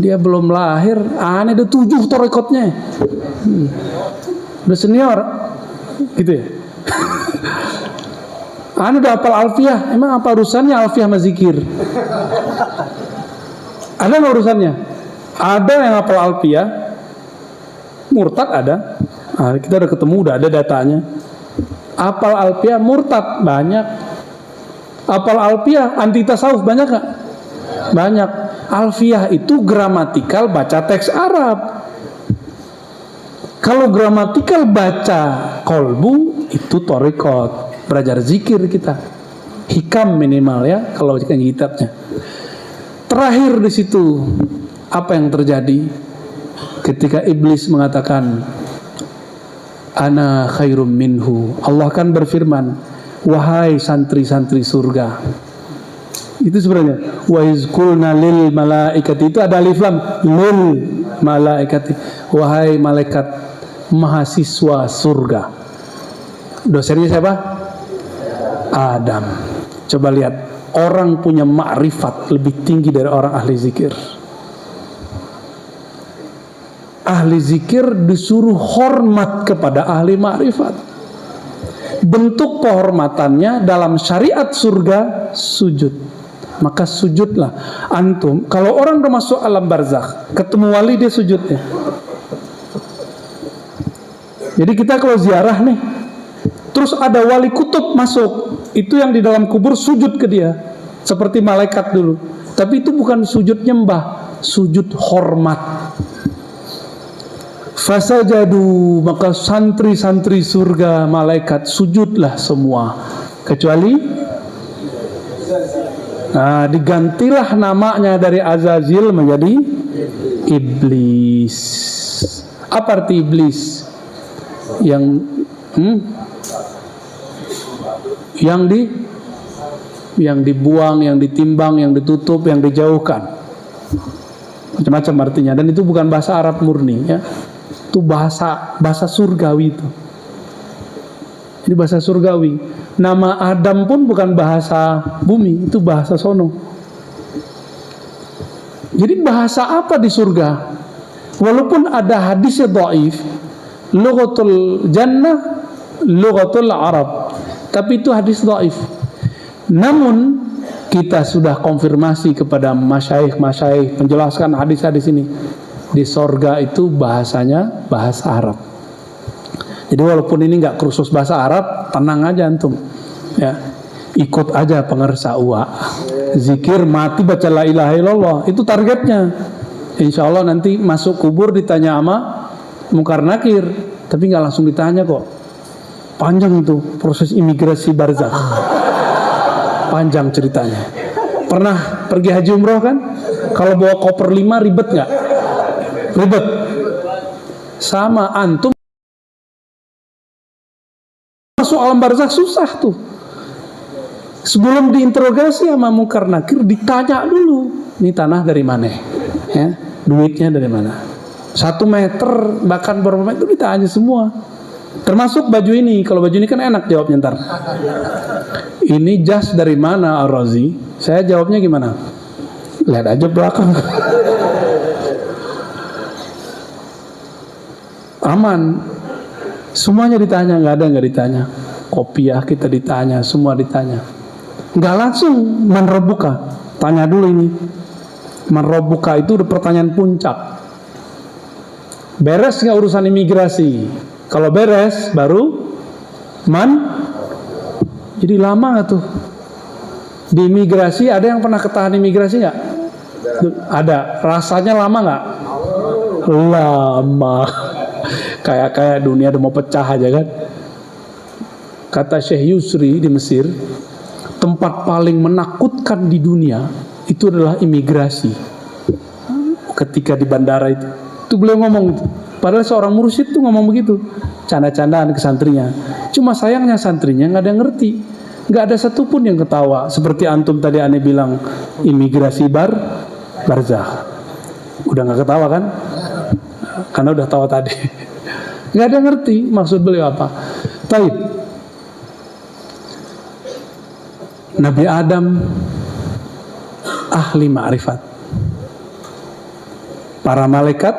dia belum lahir, aneh udah 7 tarekatnya. Udah senior, gitu ya. Anu udah hafal alfiah, emang apa urusannya alfiah sama zikir? Ada nggak urusannya? Ada yang hafal alfiah, murtad ada. Nah, kita udah ketemu, udah ada datanya. Hafal alfiah, murtad banyak. Hafal alfiah, anti tasawuf banyak nggak? Banyak. Alfiah itu gramatikal baca teks Arab. Kalau gramatikal baca kolbu itu tarekat. Belajar zikir kita, hikam minimal ya kalau baca kitabnya. Terakhir di situ apa yang terjadi ketika iblis mengatakan ana khairum minhu. Allah kan berfirman, wahai santri-santri surga. Itu sebenarnya wa iz qulna lil malaikati, itu ada alif lam, lil malaikati, wahai malaikat mahasiswa surga. Dosennya siapa? Adam. Coba lihat, orang punya makrifat lebih tinggi dari orang ahli zikir. Ahli zikir disuruh hormat kepada ahli makrifat. Bentuk penghormatannya dalam syariat surga sujud. Maka sujudlah antum. Kalau orang udah masuk alam barzakh, ketemu wali dia sujudnya. Jadi kita kalau ziarah nih, terus ada wali kutub masuk, itu yang di dalam kubur sujud ke dia seperti malaikat dulu. Tapi itu bukan sujud nyembah, sujud hormat. Fasajadu, maka santri-santri surga malaikat sujudlah semua kecuali digantilah namanya dari Azazil menjadi iblis. Apa arti iblis? Yang dibuang, yang ditimbang, yang ditutup, yang dijauhkan, macam-macam artinya. Dan itu bukan bahasa Arab murni ya, itu bahasa surgawi itu. Ini bahasa surgawi. Nama Adam pun bukan bahasa bumi, itu bahasa sono. Jadi bahasa apa di surga? Walaupun ada hadisnya dhaif, lughatul jannah, lughatul Arab, tapi itu hadis dhaif. Namun kita sudah konfirmasi kepada masyayikh menjelaskan hadis-hadis ini. Di sorga itu bahasanya bahasa Arab. Jadi walaupun ini nggak kursus bahasa Arab, tenang aja antum. Ya, ikut aja pengersa uwa. Zikir mati baca la ilaha illallah, itu targetnya. Insya Allah nanti masuk kubur ditanya sama Munkar Nakir, tapi nggak langsung ditanya kok. Panjang itu proses imigrasi barzakh. Panjang ceritanya. Pernah pergi haji umroh kan? Kalau bawa koper 5 ribet nggak? Ribet. Sama antum masuk alam barzakh susah tuh. Sebelum diinterogasi sama Munkar Nakir ditanya dulu, ini tanah dari mana? Ya, duitnya dari mana? 1 meter bahkan berapa meter ditanya semua. Termasuk baju ini. Kalau baju ini kan enak jawabnya ntar. Ini jas dari mana Ar-Razi? Saya jawabnya gimana? Lihat aja belakang. Aman. Semuanya ditanya, nggak ada nggak ditanya. Kopiah kita ditanya, semua ditanya. Nggak langsung man rabbuka. Tanya dulu ini. Man rabbuka itu udah pertanyaan puncak. Beres nggak urusan imigrasi? Kalau beres baru jadi lama nggak tuh di imigrasi? Ada yang pernah ketahan imigrasi nggak? Ada. Rasanya lama nggak? Lama. Kayak dunia udah mau pecah aja kan. Kata Syekh Yusri di Mesir, tempat paling menakutkan di dunia itu adalah imigrasi. ketika di bandara itu beliau ngomong itu. Padahal seorang mursyid tuh ngomong begitu, canda-candaan ke santrinya. Cuma sayangnya santrinya nggak ada yang ngerti, nggak ada satupun yang ketawa. Seperti antum tadi aneh bilang imigrasi barzah, udah nggak ketawa kan? Karena udah tahu tadi. Nggak ada yang ngerti maksud beliau apa. Taib. Nabi Adam ahli ma'rifat, para malaikat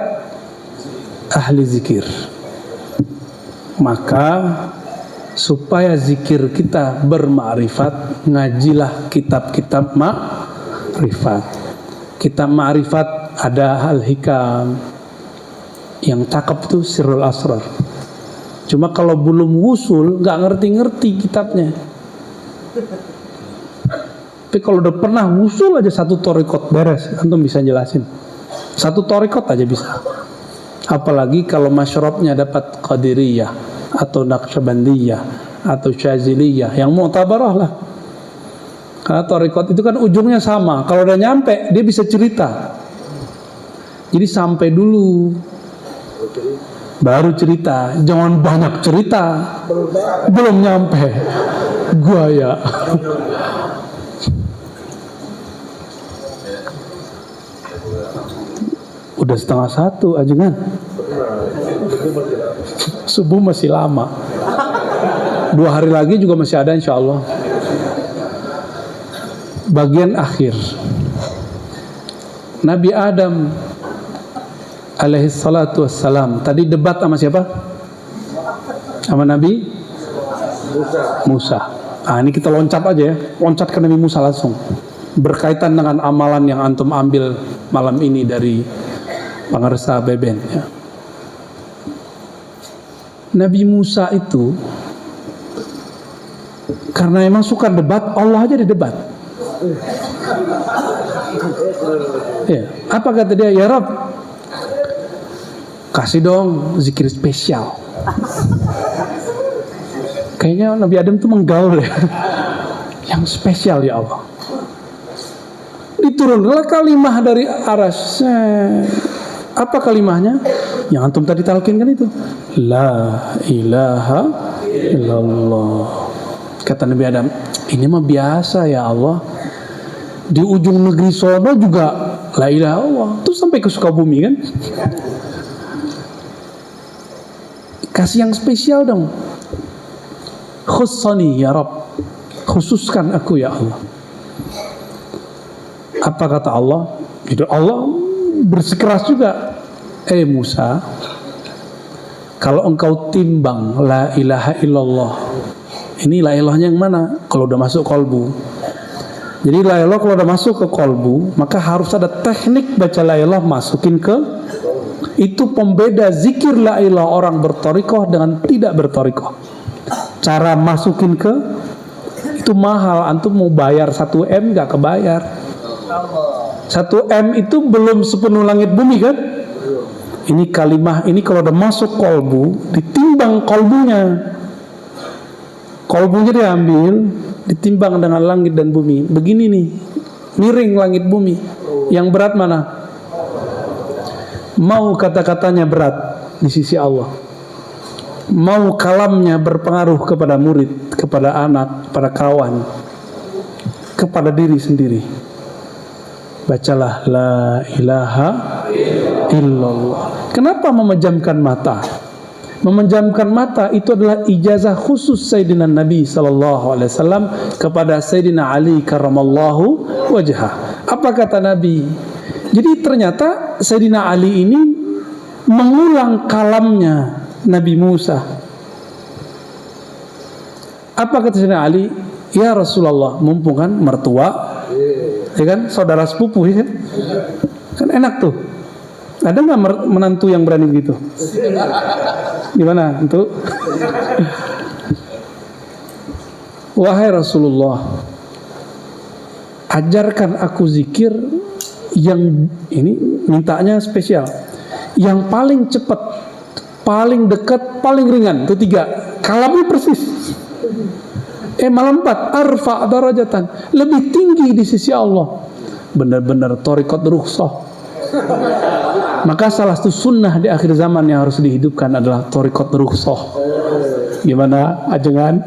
ahli zikir. Maka supaya zikir kita berma'rifat, ngajilah kitab-kitab ma'rifat. Kitab ma'rifat ada hal hikam, yang cakep tuh Sirrul Asrar. Cuma kalau belum wusul nggak ngerti-ngerti kitabnya. Tapi kalau udah pernah wusul aja satu torikot beres, antum bisa jelasin. Satu torikot aja bisa. Apalagi kalau masyrabnya dapat Qadiriyah atau Naqsyabandiyah atau Syaziliyah yang mu'tabarah lah. Karena torikot itu kan ujungnya sama. Kalau udah nyampe dia bisa cerita. Jadi sampai dulu baru cerita, jangan banyak cerita, belum nyampe gua ya. Udah 12:30 ajengan, subuh masih lama, 2 hari lagi juga masih ada insya Allah. Bagian akhir, Nabi Adam alaihi salatu wassalam tadi debat sama siapa? Sama Nabi Musa. Ini kita loncat aja ya, loncat ke Nabi Musa langsung. Berkaitan dengan amalan yang antum ambil malam ini dari Pangarsa Beben ya. Nabi Musa itu karena emang suka debat, Allah aja didebat. Ya, apa kata dia? Ya Rabb, kasih dong zikir spesial. Kayaknya Nabi Adam tuh menggaul ya. Yang spesial ya Allah. Diturunlah kalimah dari aras. Apa kalimahnya? Yang antum tadi talqin kan itu. La ilaha illallah. Kata Nabi Adam, ini mah biasa ya Allah. Di ujung negeri sono juga la ilaha illallah. Terus sampai ke Sukabumi kan? Kasih yang spesial dong. Khussani ya Rabb, khususkan aku ya Allah. Apa kata Allah? Itu Allah bersikeras juga. Musa, kalau engkau timbang la ilaha illallah, ini la ilahnya yang mana? Kalau udah masuk kolbu. Jadi la ilah kalau udah masuk ke kolbu, maka harus ada teknik baca la ilah masukin ke. Itu pembeda zikir la ilah orang bertorikoh dengan tidak bertorikoh. Cara masukin ke itu mahal. Antum mau bayar 1M gak kebayar. 1M itu belum sepenuh langit bumi kan. Ini kalimah ini kalau udah masuk kolbu, ditimbang kolbunya. Kolbunya diambil, ditimbang dengan langit dan bumi. Begini nih, miring langit bumi. Yang berat mana? Mau kata-katanya berat di sisi Allah, mau kalamnya berpengaruh kepada murid, kepada anak, kepada kawan, kepada diri sendiri. Bacalah la ilaha illallah. Kenapa memejamkan mata? Memejamkan mata itu adalah ijazah khusus Sayyidina Nabi SAW kepada Sayyidina Ali karramallahu wajhah. Apa kata Nabi? Jadi ternyata Sayyidina Ali ini mengulang kalamnya Nabi Musa. Apa kata Sayyidina Ali? Ya Rasulullah, mumpung kan mertua, ya kan, saudara sepupu ya kan? Kan enak tuh. Ada nggak menantu yang berani gitu? Gimana untuk? Wahai Rasulullah, ajarkan aku zikir yang ini mintanya spesial, yang paling cepat, paling dekat, paling ringan. Itu 3. Kalamnya persis. Malah 4. Arfa darajatan, lebih tinggi di sisi Allah. Benar-benar thariqat rukhsah. Maka salah satu sunnah di akhir zaman yang harus dihidupkan adalah thariqat rukhsah. Gimana ajengan?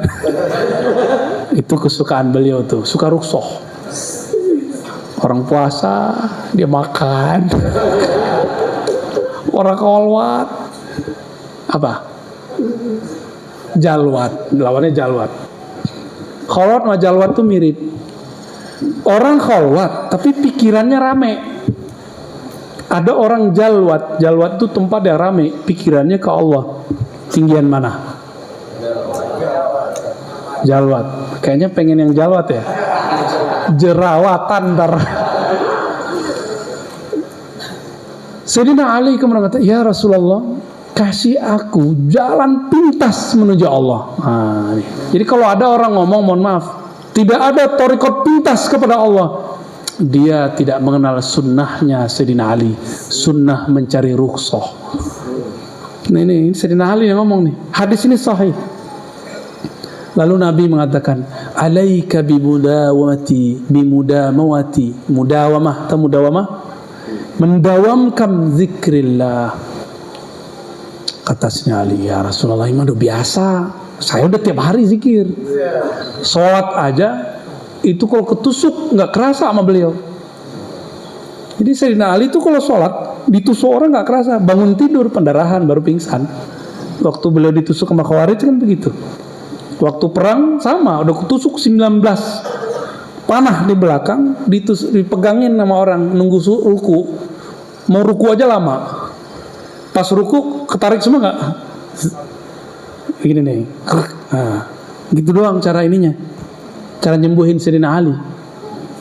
Itu kesukaan beliau tuh, suka rukhsah. Orang puasa dia makan. Orang kolwat apa? Jalwat, lawannya jalwat. Kolwat sama jalwat tuh mirip. Orang kolwat tapi pikirannya rame. Ada orang jalwat, jalwat itu tempat yang rame, pikirannya ke Allah. Tinggian mana? Jalwat. Kayaknya pengen yang jalwat ya. Jerawatan ntar. Sayyidina Ali kemudian kata, ya Rasulullah, kasih aku jalan pintas menuju Allah. Nah, nih. Jadi kalau ada orang ngomong, mohon maaf, tidak ada thariqat pintas kepada Allah, dia tidak mengenal sunnahnya Sayyidina Ali, sunnah mencari rukhsah. Ini Sayyidina Ali yang ngomong nih. Hadis ini sahih. Lalu Nabi mengatakan, alaika bimudawamati, mudawamah, atau mudawamah, mendawamkan zikrillah. Kata Sayyidina Ali, ya Rasulullah, ini udah biasa, saya udah tiap hari zikir. Sholat aja itu kalau ketusuk nggak kerasa sama beliau. Jadi Sayyidina Ali itu kalau sholat ditusuk orang nggak kerasa, bangun tidur pendarahan baru pingsan. Waktu beliau ditusuk sama Khawarij kan begitu. Waktu perang sama, udah ketusuk 19 panah di belakang, dipegangin sama orang nunggu ruku, mau ruku aja lama. Pas ruku ketarik semua nggak? Gini nih, nah, gitu doang cara ininya, cara nyembuhin Sayyidina Ali.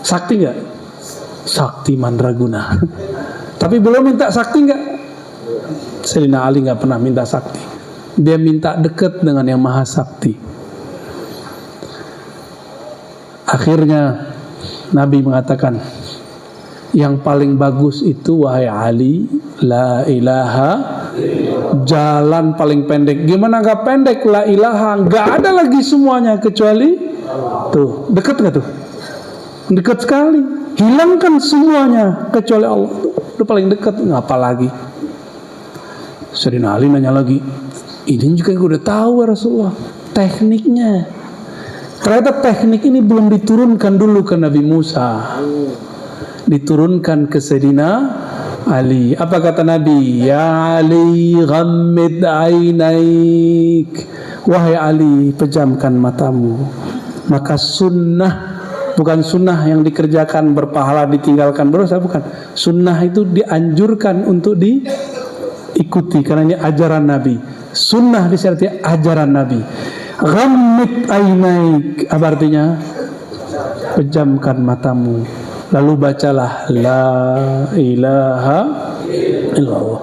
Sakti nggak? Sakti mandraguna. Tapi belum minta sakti nggak? Sayyidina Ali nggak pernah minta sakti. Dia minta dekat dengan yang maha sakti. Akhirnya Nabi mengatakan, yang paling bagus itu wahai Ali, la ilaha, jalan paling pendek. Gimana gak pendek? La ilaha, gak ada lagi semuanya kecuali tuh, dekat gak tuh? Dekat sekali. Hilangkan semuanya kecuali Allah. Itu paling dekat. Ngapa lagi? Sayyidina Ali nanya lagi, ini juga gue udah tahu ya Rasulullah, tekniknya. Ternyata teknik ini belum diturunkan dulu ke Nabi Musa, diturunkan ke Sayyidina Ali. Apa kata Nabi? Ya Ali, ghammid ainaik. Wahai Ali, pejamkan matamu. Maka sunnah, bukan sunnah yang dikerjakan berpahala ditinggalkan berdosa, bukan. Sunnah itu dianjurkan untuk diikuti karena ini ajaran Nabi. Sunnah disertai ajaran Nabi. Ghammid ainaik, apa artinya? Pejamkan matamu. Lalu bacalah la ilaha illallah.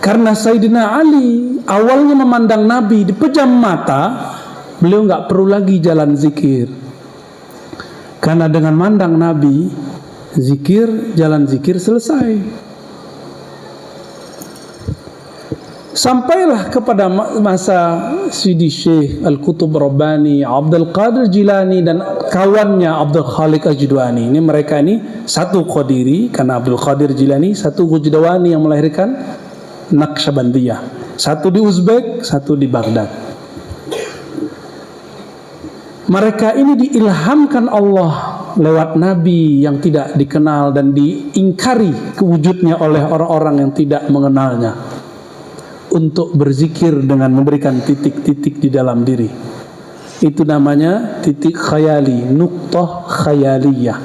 Karena Sayyidina Ali awalnya memandang Nabi dipejam mata, beliau nggak perlu lagi jalan zikir. Karena dengan mandang Nabi, zikir, jalan zikir selesai. Sampailah kepada masa Sidi Syekh Al-Qutub Rabbani, Abdul Qadir Jilani dan kawannya Abdul Khaliq Al-Jidwani. Ini mereka ini satu Qadiri karena Abdul Qadir Jilani, satu Gujdawani yang melahirkan Naqsyabandiyah. Satu di Uzbek, satu di Baghdad. Mereka ini diilhamkan Allah lewat Nabi yang tidak dikenal dan diingkari kewujudnya oleh orang-orang yang tidak mengenalnya, untuk berzikir dengan memberikan titik-titik di dalam diri. Itu namanya titik khayali, nuqtah khayaliyah.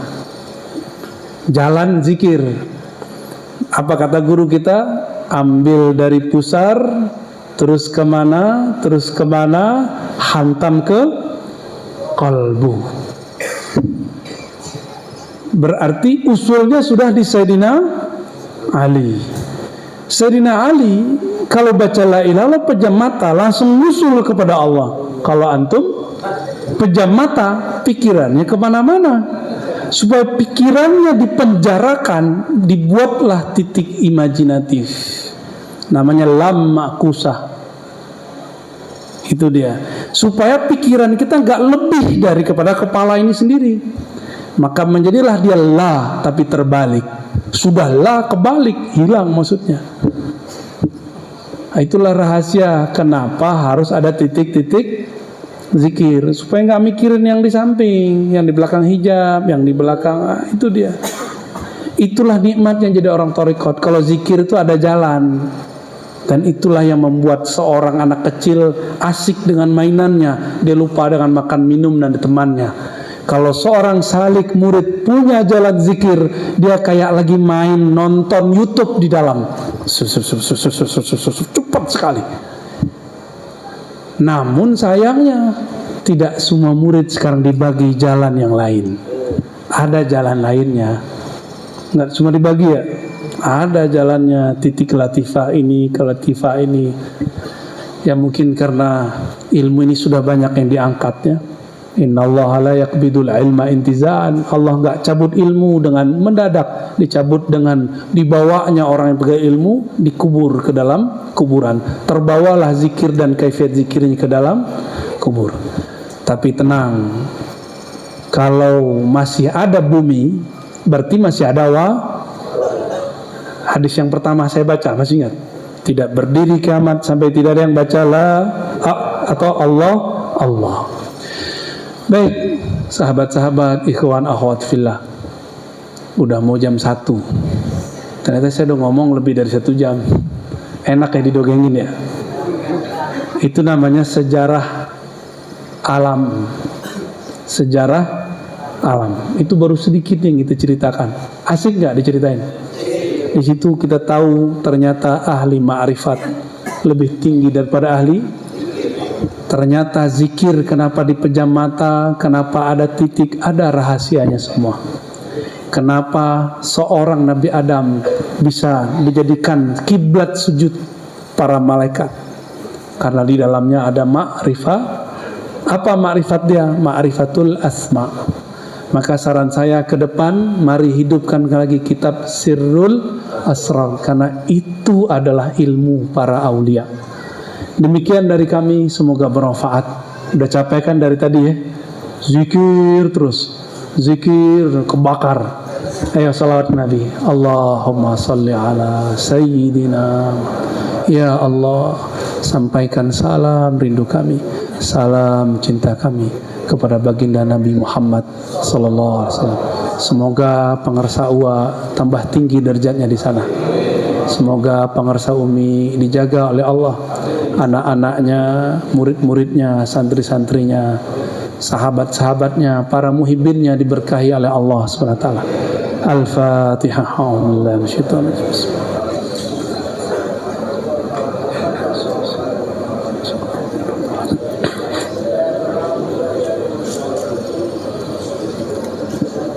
Jalan zikir. Apa kata guru kita? Ambil dari pusar, terus kemana, hantam ke kalbu. Berarti usulnya sudah di Sayyidina Ali. Sayyidina Ali kalau baca la ilaha pejam mata langsung musul kepada Allah. Kalau antum pejam mata, pikirannya kemana-mana. Supaya pikirannya dipenjarakan, dibuatlah titik imajinatif. Namanya lam makusah. Itu dia. Supaya pikiran kita nggak lebih dari kepada kepala ini sendiri. Maka menjadilah dia la tapi terbalik. Sudahlah, kebalik, hilang maksudnya. Itulah rahasia kenapa harus ada titik-titik zikir, supaya nggak mikirin yang di samping, yang di belakang hijab, yang di belakang, itu dia. Itulah nikmatnya jadi orang thariqat. Kalau zikir itu ada jalan. Dan itulah yang membuat seorang anak kecil asik dengan mainannya, dia lupa dengan makan minum dan temannya. Kalau seorang salik murid punya jalan zikir, dia kayak lagi main nonton YouTube di dalam. Cepat sekali. Namun sayangnya tidak semua murid sekarang dibagi jalan yang lain. Ada jalan lainnya. Nggak cuma dibagi ya. Ada jalannya, titik latifah ini ke latifah ini. Ya mungkin karena ilmu ini sudah banyak yang diangkatnya. Innallaha la yaqbidul ilma intiza'an. Allah enggak cabut ilmu dengan mendadak, dicabut dengan dibawanya orang yang pegang ilmu, dikubur ke dalam kuburan. Terbawalah zikir dan kaifiat zikirnya ke dalam kubur. Tapi tenang, kalau masih ada bumi, berarti masih ada hadis yang pertama saya baca, masih ingat? Tidak berdiri kiamat sampai tidak ada yang baca la atau Allah. Baik, sahabat-sahabat, ikhwan, akhwat fillah. Udah mau jam 1. Ternyata saya udah ngomong lebih dari 1 jam. Enak ya didogengin ya. Itu namanya sejarah alam. Sejarah alam. Itu baru sedikit yang kita ceritakan. Asik gak diceritain? Di situ kita tahu ternyata ahli ma'rifat lebih tinggi daripada ahli. Ternyata zikir kenapa dipejam mata, kenapa ada titik, ada rahasianya semua. Kenapa seorang Nabi Adam bisa dijadikan kiblat sujud para malaikat? Karena di dalamnya ada ma'rifat. Apa ma'rifat dia? Ma'rifatul asma. Maka saran saya ke depan, mari hidupkan lagi kitab Sirrul Asrar, karena itu adalah ilmu para aulia. Demikian dari kami, semoga bermanfaat. Udah capek kan dari tadi ya? Zikir terus, zikir kebakar. Ayo salawat Nabi. Allahumma salli ala Sayyidina. Ya Allah, sampaikan salam rindu kami, salam cinta kami kepada baginda Nabi Muhammad sallallahu alaihi wasallam. Semoga pengarsa UA tambah tinggi derajatnya di sana. Semoga pengarsa Umi dijaga oleh Allah, anak-anaknya, murid-muridnya, santri-santrinya, sahabat-sahabatnya, para muhibinnya diberkahi oleh Allah Subhanahu wa taala. Al-Fatihah.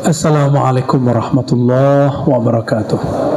Assalamualaikum warahmatullahi wabarakatuh.